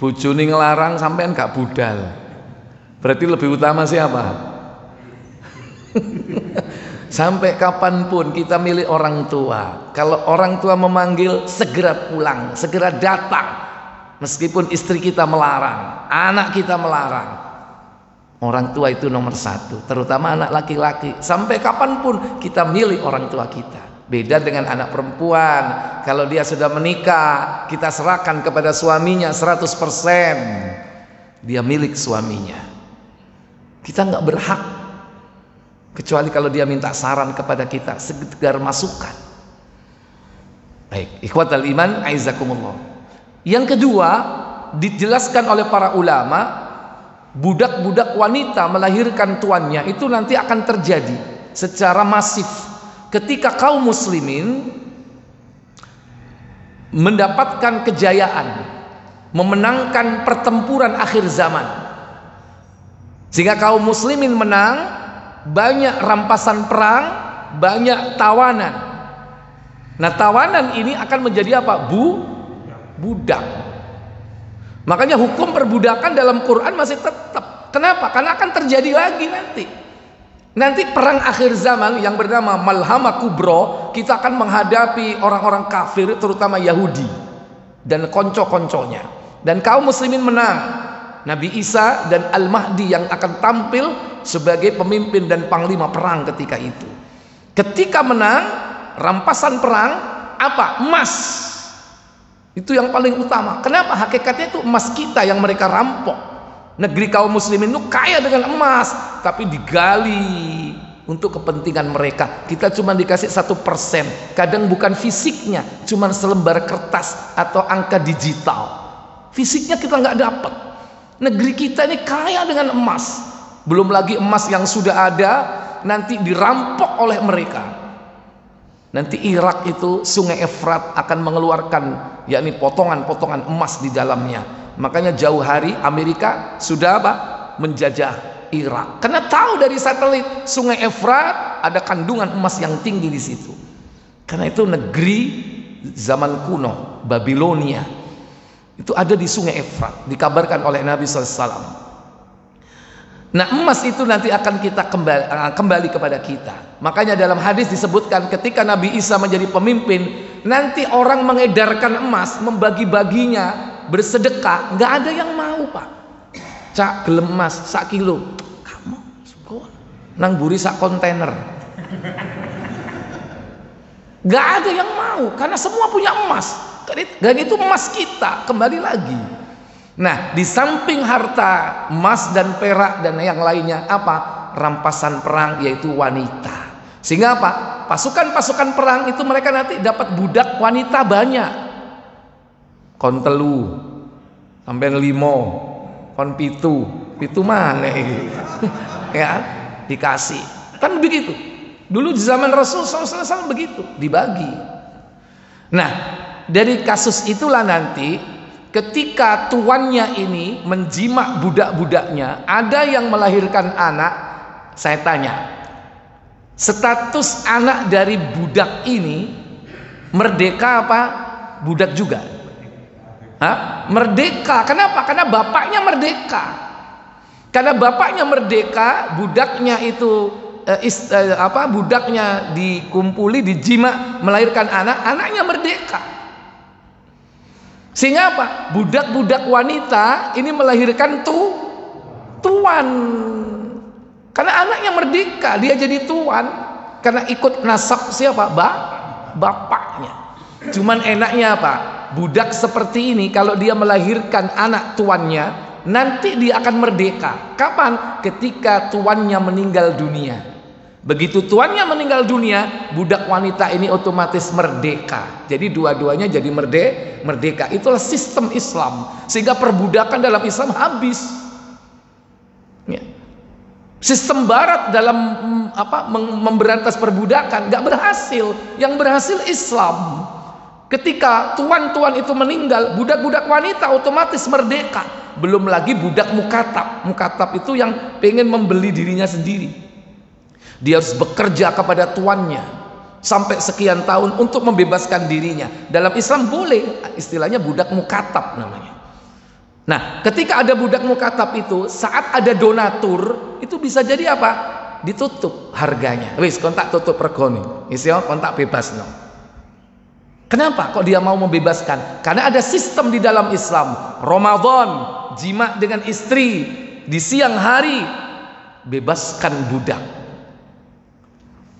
bojone ngelarang sampean gak budal. Berarti lebih utama siapa? Sampai kapanpun kita milik orang tua. Kalau orang tua memanggil, segera pulang, segera datang. Meskipun istri kita melarang, anak kita melarang. Orang tua itu nomor satu, terutama anak laki-laki. Sampai kapanpun kita milik orang tua kita. Beda dengan anak perempuan. Kalau dia sudah menikah, kita serahkan kepada suaminya 100%. Dia milik suaminya. Kita nggak berhak, kecuali kalau dia minta saran kepada kita, sekedar masukan. Baik, ikhwatal iman, aizakumullah. Yang kedua, dijelaskan oleh para ulama, budak-budak wanita melahirkan tuannya itu nanti akan terjadi secara masif ketika kaum muslimin mendapatkan kejayaan, memenangkan pertempuran akhir zaman, sehingga kaum muslimin menang banyak rampasan perang, banyak tawanan. Nah, tawanan ini akan menjadi apa? Budak. Makanya hukum perbudakan dalam Quran masih tetap. Kenapa? Karena akan terjadi lagi nanti. Nanti perang akhir zaman yang bernama Malhamah Kubro, kita akan menghadapi orang-orang kafir, terutama Yahudi dan konco-konconya. Dan kaum muslimin menang. Nabi Isa dan Al-Mahdi yang akan tampil sebagai pemimpin dan panglima perang ketika itu. Ketika menang, rampasan perang apa? Emas. Itu yang paling utama. Kenapa? Hakikatnya itu emas kita yang mereka rampok. Negeri kaum muslimin itu kaya dengan emas, tapi digali untuk kepentingan mereka. Kita cuma dikasih 1%. Kadang bukan fisiknya, cuma selembar kertas atau angka digital. Fisiknya kita nggak dapat. Negeri kita ini kaya dengan emas. Belum lagi emas yang sudah ada nanti dirampok oleh mereka. Nanti Irak itu Sungai Efrat akan mengeluarkan yakni potongan-potongan emas di dalamnya. Makanya jauh hari Amerika sudah apa? Menjajah Irak. Karena tahu dari satelit Sungai Efrat ada kandungan emas yang tinggi di situ. Karena itu negeri zaman kuno Babilonia itu ada di Sungai Efrat, dikabarkan oleh Nabi SAW. Nah, emas itu nanti akan kita kembali kepada kita. Makanya dalam hadis disebutkan ketika Nabi Isa menjadi pemimpin, nanti orang mengedarkan emas, membagi-baginya, bersedekah, nggak ada yang mau, Pak. Cak gelem emas sak kilo, kamu nang buri sak kontainer. Nggak ada yang mau, karena semua punya emas. Dan itu emas kita, kembali lagi. Nah, di samping harta emas dan perak dan yang lainnya apa? Rampasan perang, yaitu wanita. Sehingga apa? Pasukan-pasukan perang itu mereka nanti dapat budak wanita banyak. Kon telu, sampai 5, kon pitu mana ini? Ya, dikasih. Kan begitu. Dulu di zaman Rasul SAW begitu, dibagi. Nah, dari kasus itulah nanti ketika tuannya ini menjimak budak-budaknya, ada yang melahirkan anak. Saya tanya, status anak dari budak ini merdeka apa budak juga? Hah? Merdeka. Kenapa? Karena bapaknya merdeka. Karena bapaknya merdeka, budaknya itu budaknya dikumpuli, dijimak, melahirkan anak, anaknya merdeka. Sehingga apa? Budak-budak wanita ini melahirkan tuan. Karena anaknya merdeka, dia jadi tuan. Karena ikut nasab siapa? Bapaknya. Cuman enaknya apa? Budak seperti ini kalau dia melahirkan anak tuannya, nanti dia akan merdeka. Kapan? Ketika tuannya meninggal dunia. Begitu tuannya meninggal dunia, budak wanita ini otomatis merdeka. Jadi dua-duanya jadi merdeka. Itulah sistem Islam. Sehingga perbudakan dalam Islam habis. Ya. Sistem Barat dalam memberantas perbudakan nggak berhasil. Yang berhasil Islam. Ketika tuan-tuan itu meninggal, budak-budak wanita otomatis merdeka. Belum lagi budak mukatab. Mukatab itu yang pengen membeli dirinya sendiri. Dia harus bekerja kepada tuannya sampai sekian tahun untuk membebaskan dirinya. Dalam Islam boleh, istilahnya budak mukatab namanya. Nah, ketika ada budak mukatab itu, saat ada donatur, itu bisa jadi apa? Ditutup harganya. Wis, kontak tutup regoni. Isyo kontak bebas no. Kenapa kok dia mau membebaskan? Karena ada sistem di dalam Islam. Ramadan, jima dengan istri di siang hari, bebaskan budak.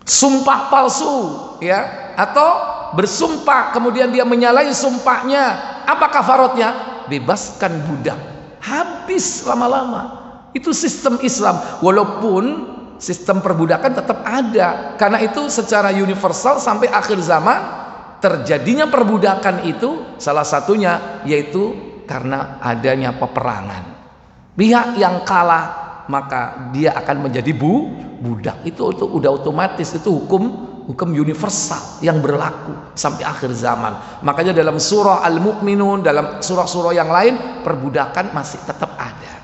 Sumpah palsu, ya, atau bersumpah kemudian dia menyalahi sumpahnya, apa kafaratnya? Bebaskan budak. Habis lama-lama. Itu sistem Islam. Walaupun sistem perbudakan tetap ada, karena itu secara universal sampai akhir zaman terjadinya perbudakan itu salah satunya yaitu karena adanya peperangan. Pihak yang kalah maka dia akan menjadi budak. Itu udah otomatis, itu hukum universal yang berlaku sampai akhir zaman. Makanya dalam surah Al-Mu'minun, dalam surah-surah yang lain perbudakan masih tetap ada.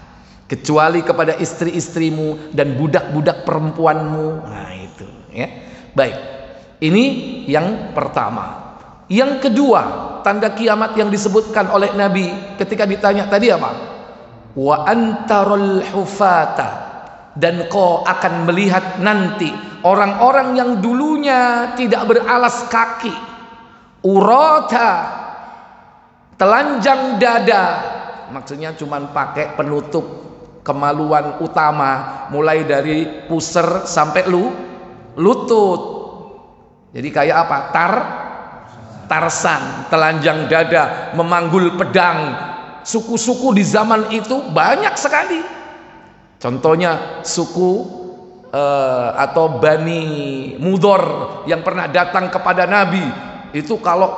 kecuali kepada istri-istrimu dan budak-budak perempuanmu. Nah itu ya. Baik, ini yang pertama. Yang kedua, tanda kiamat yang disebutkan oleh Nabi ketika ditanya tadi apa? Wa antarul hufata, dan kau akan melihat nanti orang-orang yang dulunya tidak beralas kaki, urata, telanjang dada, maksudnya cuman pakai penutup kemaluan utama mulai dari pusar sampai lutut. Jadi kayak apa? Tarsan, telanjang dada, memanggul pedang. Suku-suku di zaman itu banyak sekali. Contohnya suku atau Bani Mudhor yang pernah datang kepada Nabi, itu kalau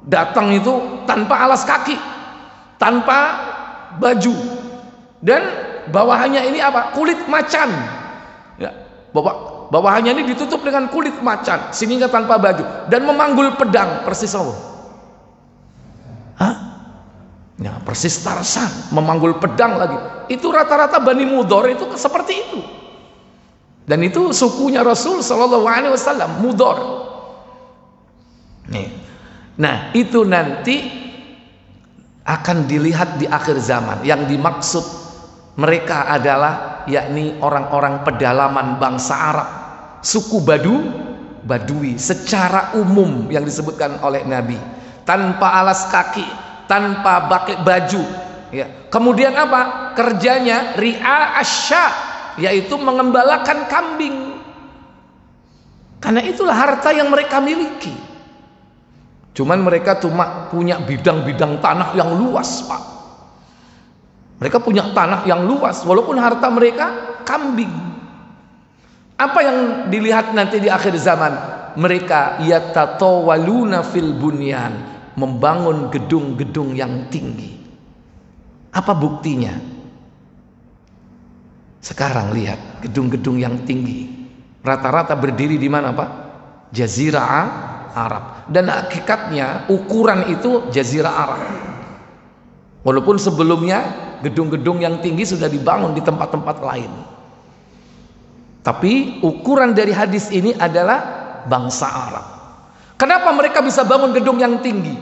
datang itu tanpa alas kaki, tanpa baju, dan bawahannya ini apa? Kulit macan. Ya, bawahannya ini ditutup dengan kulit macan sehingga tanpa baju, dan memanggul pedang persis apa? Hah? Ya, persis Tarsan memanggul pedang lagi. Itu rata-rata Bani Mudhor itu seperti itu. Dan itu sukunya Rasul sallallahu alaihi wasallam, Mudhor. Nih. Nah, itu nanti akan dilihat di akhir zaman. Yang dimaksud mereka adalah yakni orang-orang pedalaman bangsa Arab, suku Badui secara umum yang disebutkan oleh Nabi, tanpa alas kaki, tanpa pakai baju ya. Kemudian apa? Kerjanya ri'a asya, yaitu mengembalakan kambing. Karena itulah harta yang mereka miliki. Cuman mereka cuma punya bidang-bidang tanah yang luas, Pak. Mereka punya tanah yang luas, walaupun harta mereka kambing. Apa yang dilihat nanti di akhir zaman? Mereka yatatawaluna fil bunyan, membangun gedung-gedung yang tinggi. Apa buktinya? Sekarang lihat gedung-gedung yang tinggi, rata-rata berdiri di mana, Pak? Jazirah Arab. Dan hakikatnya ukuran itu Jazirah Arab. Walaupun sebelumnya gedung-gedung yang tinggi sudah dibangun di tempat-tempat lain. Tapi ukuran dari hadis ini adalah bangsa Arab. Kenapa mereka bisa bangun gedung yang tinggi?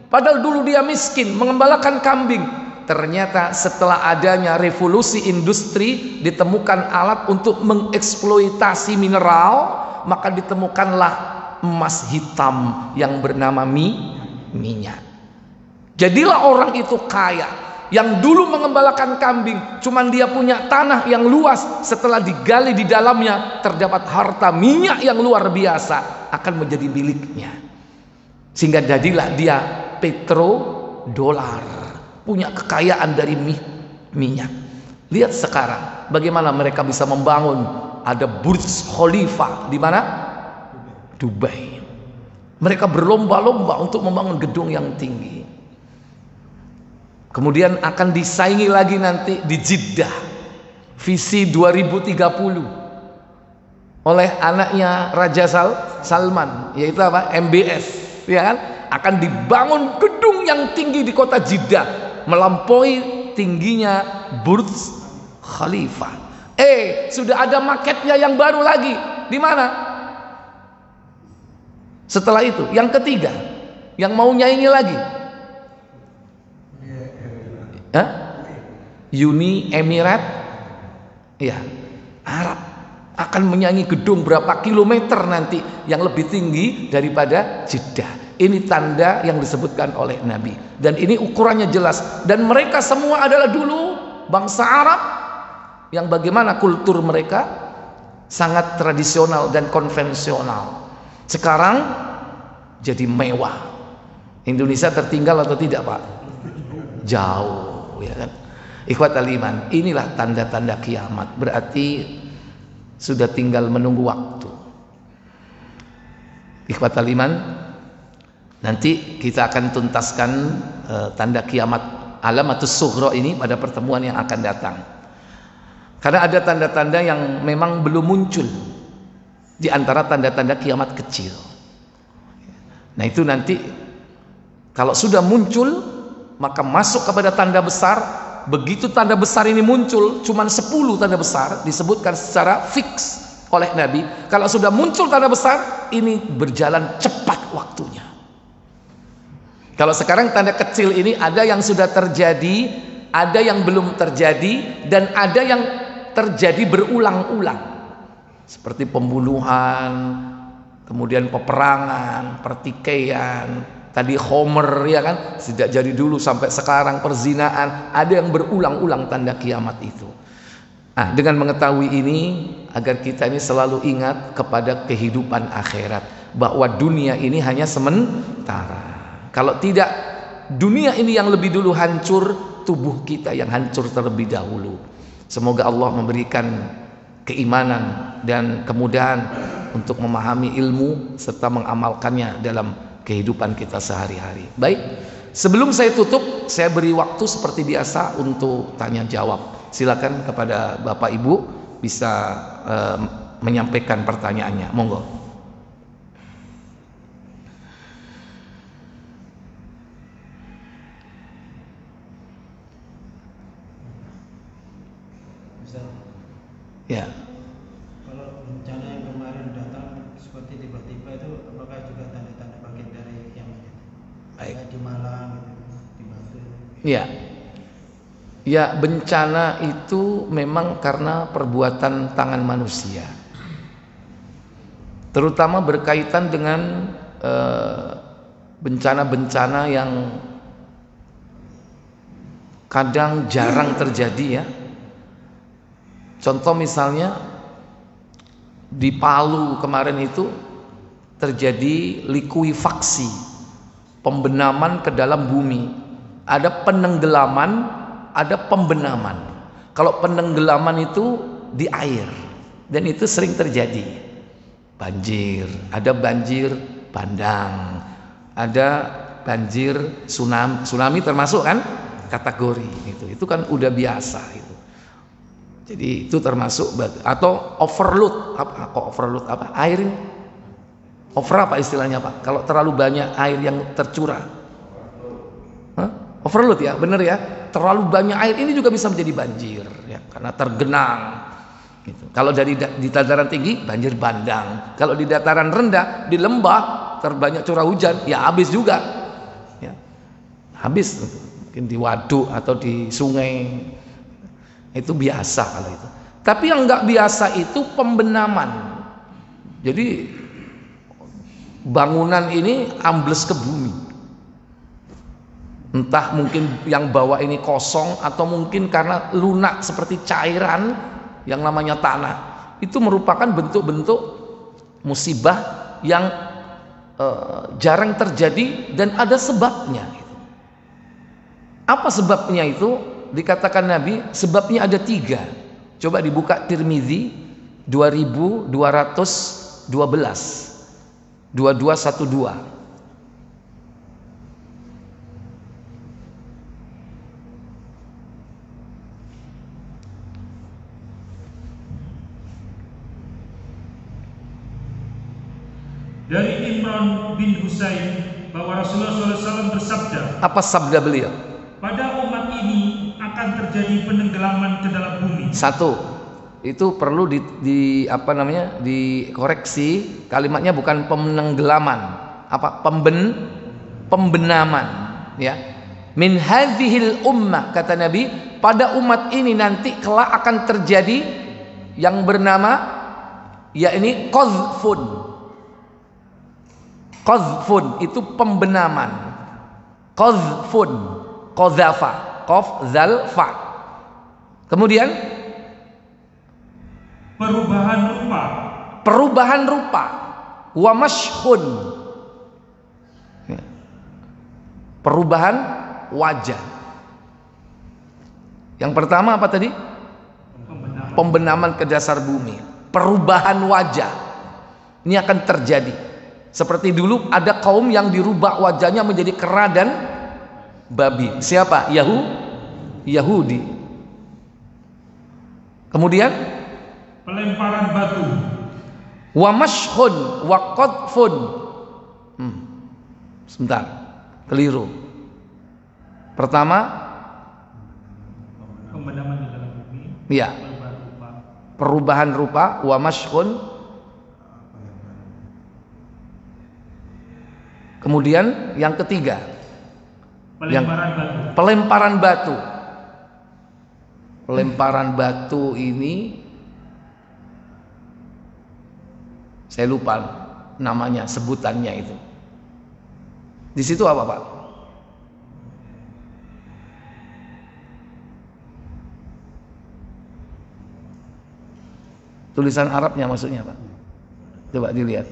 Padahal dulu dia miskin, mengembalakan kambing. Ternyata setelah adanya revolusi industri, ditemukan alat untuk mengeksploitasi mineral, maka ditemukanlah emas hitam yang bernama minyak. Jadilah orang itu kaya. Yang dulu mengembalakan kambing, cuman dia punya tanah yang luas, setelah digali di dalamnya terdapat harta minyak yang luar biasa, akan menjadi miliknya. Sehingga jadilah dia petrodolar, punya kekayaan dari minyak. Lihat sekarang bagaimana mereka bisa membangun, ada Burj Khalifa di mana? Dubai. Mereka berlomba-lomba untuk membangun gedung yang tinggi. Kemudian akan disaingi lagi nanti di Jeddah, visi 2030 oleh anaknya Raja Salman, yaitu apa? MBS, ya kan? Akan dibangun gedung yang tinggi di kota Jeddah, melampaui tingginya Burj Khalifa. Sudah ada maketnya yang baru lagi. Di mana? Setelah itu, yang ketiga, yang mau nyaingi lagi. Uni Emirat, ya, Arab akan menyanyi gedung berapa kilometer nanti yang lebih tinggi daripada Jeddah. Ini tanda yang disebutkan oleh Nabi, dan ini ukurannya jelas. Dan mereka semua adalah dulu bangsa Arab yang bagaimana kultur mereka sangat tradisional dan konvensional. Sekarang jadi mewah. Indonesia tertinggal atau tidak, Pak? Jauh, ya kan? Ikhwatal iman, inilah tanda-tanda kiamat. Berarti sudah tinggal menunggu waktu. Ikhwatal iman, nanti kita akan tuntaskan tanda kiamat alamatus sughra ini pada pertemuan yang akan datang. Karena ada tanda-tanda yang memang belum muncul di antara tanda-tanda kiamat kecil. Nah, itu nanti kalau sudah muncul, maka masuk kepada tanda besar, begitu tanda besar ini muncul, cuman 10 tanda besar disebutkan secara fix oleh Nabi. Kalau sudah muncul tanda besar, ini berjalan cepat waktunya. Kalau sekarang tanda kecil ini ada yang sudah terjadi, ada yang belum terjadi, dan ada yang terjadi berulang-ulang. Seperti pembunuhan, kemudian peperangan, pertikaian, tadi Homer ya kan, sejak jadi dulu sampai sekarang perzinaan, ada yang berulang-ulang tanda kiamat itu. Nah, dengan mengetahui ini agar kita ini selalu ingat kepada kehidupan akhirat, bahwa dunia ini hanya sementara. Kalau tidak, dunia ini yang lebih dulu hancur, tubuh kita yang hancur terlebih dahulu. Semoga Allah memberikan keimanan dan kemudahan untuk memahami ilmu serta mengamalkannya dalam kehidupan kita sehari-hari. Baik, sebelum saya tutup, saya beri waktu seperti biasa untuk tanya jawab. Silakan kepada Bapak Ibu bisa menyampaikan pertanyaannya. Monggo. Ya. Kalau bencana yang kemarin datang seperti tiba-tiba itu, apakah juga tanda-tanda bagian dari kiamat itu? Baik. Kayak di Malang gitu, di Batu. Ya. Ya, bencana itu memang karena perbuatan tangan manusia. Terutama berkaitan dengan bencana-bencana yang kadang jarang terjadi ya. Contoh misalnya di Palu kemarin itu terjadi likuifaksi, pembenaman ke dalam bumi. Ada penenggelaman, ada pembenaman. Kalau penenggelaman itu di air, dan itu sering terjadi. Banjir, ada banjir bandang, ada banjir tsunami. Tsunami termasuk kan kategori itu kan udah biasa itu. Jadi itu termasuk, atau overload. Apa kok overload, apa air ini? Over apa istilahnya Pak? Kalau terlalu banyak air yang tercurah. Overload ya, bener ya. Terlalu banyak air ini juga bisa menjadi banjir ya, karena tergenang. Gitu. Kalau di dataran tinggi banjir bandang. Kalau di dataran rendah, di lembah terbanyak curah hujan, ya habis juga. Ya. Habis mungkin di waduk atau di sungai. Itu biasa kalau itu. Tapi yang nggak biasa itu pembenaman. Jadi bangunan ini ambles ke bumi. Entah mungkin yang bawa ini kosong, atau mungkin karena lunak seperti cairan yang namanya tanah. Itu merupakan bentuk-bentuk musibah yang jarang terjadi dan ada sebabnya. Apa sebabnya itu? Dikatakan Nabi, sebabnya ada 3. Coba dibuka Tirmizi 2212 2212. Dari Imran bin Husain bahwa Rasulullah SAW bersabda, apa sabda beliau? Pada umat ini akan terjadi penenggelaman ke dalam bumi. 1, itu perlu dikoreksi kalimatnya, bukan penenggelaman, apa pembenaman ya. Min hadhil ummah, kata Nabi, pada umat ini nanti kelak akan terjadi yang bernama yakni qadhfun. Qadhfun itu pembenaman. Qadhfun, qadhafa, qaf zal fa. Kemudian perubahan rupa, wa mashhun, perubahan wajah. Yang pertama apa tadi? Pembenaman ke dasar bumi, perubahan wajah. Ini akan terjadi. Seperti dulu ada kaum yang dirubah wajahnya menjadi kera dan babi. Siapa? Yahudi. Kemudian pelemparan batu, wa mashhun wa qadfun. Sebentar, keliru. Pertama Ya, perubahan rupa. Wa mashkhun. Kemudian yang ketiga, pelemparan batu. Pelemparan batu ini saya lupa namanya, sebutannya itu. Di situ apa, Pak? Tulisan Arabnya maksudnya, Pak. Coba dilihat.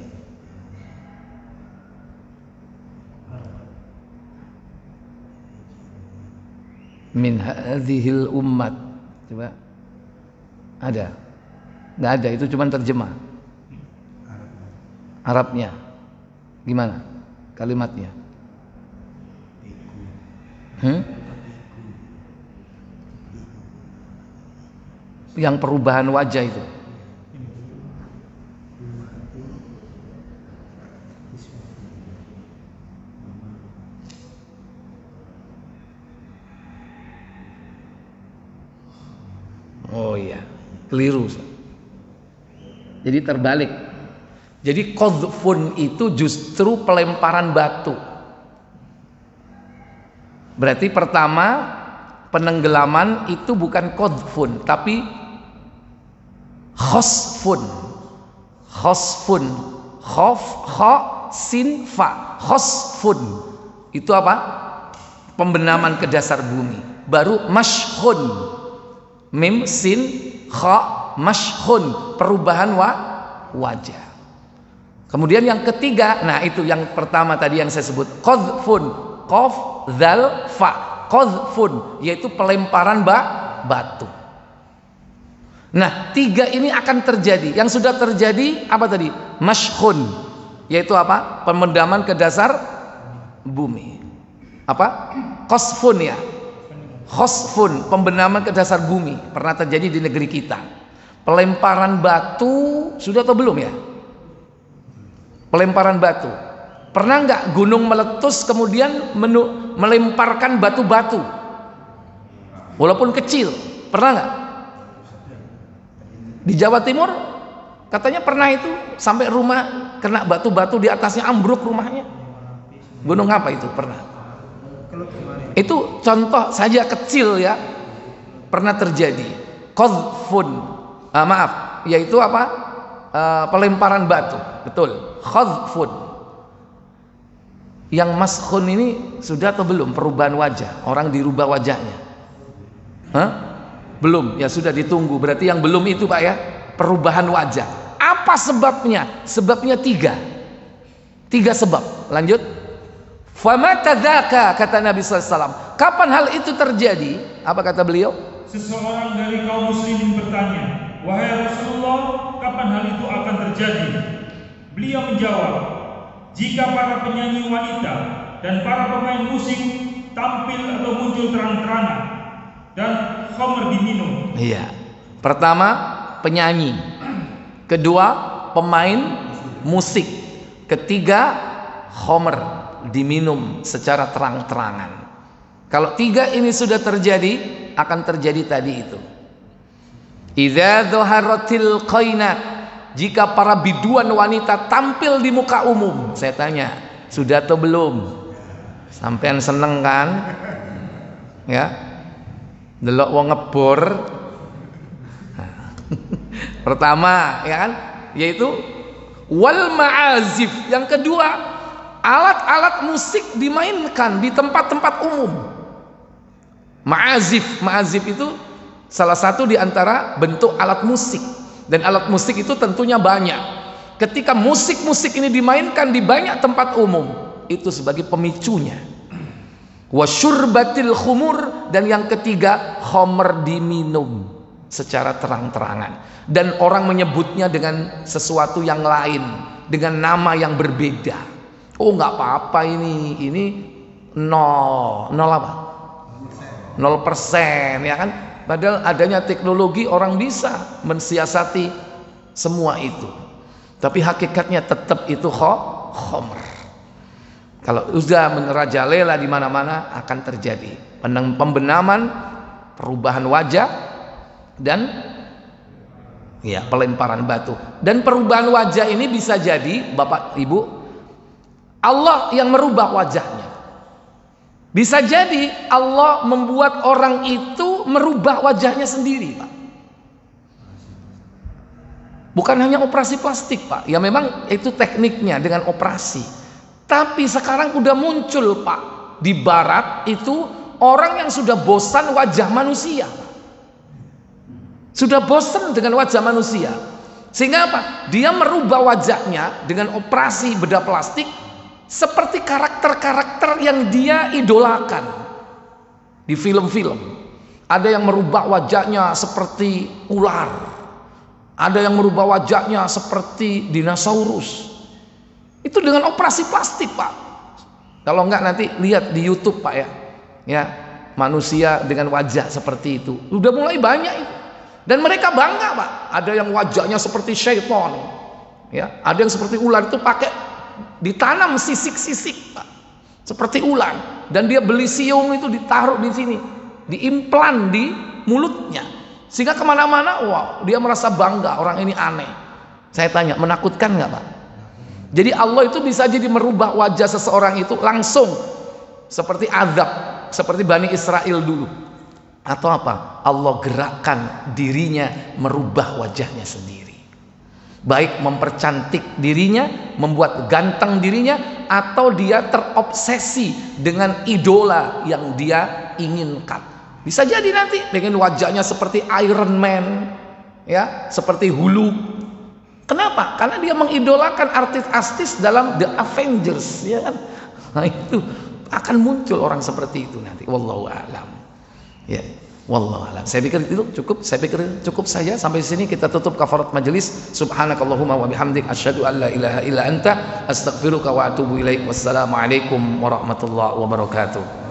Min hadhil ummat. Coba. Ada? Nggak ada, itu cuma terjemah. Arabnya. Gimana kalimatnya? Yang perubahan wajah itu. Oh iya, keliru. Jadi terbalik. Jadi qadhfun itu justru pelemparan batu. Berarti pertama penenggelaman itu bukan qadhfun tapi khasfun. Khasfun. Khaf, kha, sin, fa. Khasfun. Itu apa? Pembenaman ke dasar bumi. Baru mashkhun. Mim, sin, kha, mashkhun. Perubahan wajah. Kemudian yang ketiga, nah itu yang pertama tadi yang saya sebut, qadhfun. Qaf, dzal, fa. Qadhfun, yaitu pelemparan batu. Nah, tiga ini akan terjadi. Yang sudah terjadi apa tadi? Mashkhun, yaitu apa? Pemendaman ke dasar bumi. Apa? Qasfun ya. Khasfun, pembenaman ke dasar bumi, pernah terjadi di negeri kita. Pelemparan batu sudah atau belum ya? Pelemparan batu. Pernah nggak gunung meletus kemudian melemparkan batu-batu? Walaupun kecil, pernah nggak? Di Jawa Timur katanya pernah itu, sampai rumah kena batu-batu di atasnya, ambruk rumahnya. Gunung apa itu? Pernah. Itu contoh saja kecil ya, pernah terjadi. Qadhfun, yaitu apa? Pelemparan batu, betul. Qadhfun. Yang maskhun ini sudah atau belum perubahan wajah? Orang dirubah wajahnya? Belum, ya sudah ditunggu. Berarti yang belum itu Pak ya, perubahan wajah. Apa sebabnya? Sebabnya tiga sebab. Lanjut. Fama tadzaka, kata Nabi SAW. Kapan hal itu terjadi? Apa kata beliau? Seseorang dari kaum muslimin bertanya, wahai Rasulullah, kapan hal itu akan terjadi? Beliau menjawab, jika para penyanyi wanita dan para pemain musik tampil atau muncul terang-terangan dan khamr diminum. Iya. Pertama penyanyi, kedua pemain musik, ketiga khamr diminum secara terang-terangan. Kalau tiga ini sudah terjadi, akan terjadi tadi itu. Idza dhaharatil qainat, jika para biduan wanita tampil di muka umum. Saya tanya, sudah atau belum? Sampean seneng kan? Ya. Delok wong ngebor. Pertama, ya kan? Yaitu wal ma'azif. Yang kedua, alat-alat musik dimainkan di tempat-tempat umum. Ma'azif itu salah satu di antara bentuk alat musik. Dan alat musik itu tentunya banyak. Ketika musik-musik ini dimainkan di banyak tempat umum, itu sebagai pemicunya. Wasyurbatil khumur, dan yang ketiga khamr diminum secara terang-terangan. Dan orang menyebutnya dengan sesuatu yang lain, dengan nama yang berbeda. Oh nggak apa-apa ini nol apa? 0% ya kan? Padahal adanya teknologi orang bisa mensiasati semua itu. Tapi hakikatnya tetap itu khamr. Kalau sudah merajalela di mana-mana akan terjadi pembenaman, perubahan wajah, dan ya pelemparan batu. Dan perubahan wajah ini bisa jadi Bapak Ibu Allah yang merubah wajahnya. Bisa jadi Allah membuat orang itu merubah wajahnya sendiri, Pak. Bukan hanya operasi plastik, Pak. Ya memang itu tekniknya dengan operasi. Tapi sekarang udah muncul, Pak, di barat itu orang yang sudah bosan wajah manusia. Sudah bosan dengan wajah manusia. Sehingga apa? Dia merubah wajahnya dengan operasi bedah plastik seperti karakter-karakter yang dia idolakan di film-film. Ada yang merubah wajahnya seperti ular, ada yang merubah wajahnya seperti dinosaurus. Itu dengan operasi plastik, Pak. Kalau enggak nanti lihat di YouTube, Pak, ya manusia dengan wajah seperti itu udah mulai banyak itu. Dan mereka bangga, Pak. Ada yang wajahnya seperti syaitan, ya ada yang seperti ular, itu pakai ditanam sisik-sisik, Pak, seperti ular. Dan dia beli siung itu ditaruh di sini, diimplan di mulutnya, sehingga kemana-mana, wow, dia merasa bangga, orang ini aneh. Saya tanya, menakutkan nggak, Pak? Jadi Allah itu bisa jadi merubah wajah seseorang itu langsung seperti azab, seperti Bani Israel dulu. Atau apa? Allah gerakkan dirinya merubah wajahnya sendiri. Baik mempercantik dirinya, membuat ganteng dirinya, atau dia terobsesi dengan idola yang dia inginkan. Bisa jadi nanti dengan wajahnya seperti Iron Man, ya, seperti Hulk. Kenapa? Karena dia mengidolakan artis-artis dalam The Avengers, ya kan? Nah, itu akan muncul orang seperti itu nanti. Wallahu a'lam. Ya. Wallahu a'lam. Saya pikir itu cukup. Saya pikir cukup saja. Sampai sini kita tutup kafarat majelis. Subhanakallahumma wa bihamdik asyhadu an la ilaha illa anta astaghfiruka wa atubu ilaik. Wassalamualaikum warahmatullahi wabarakatuh.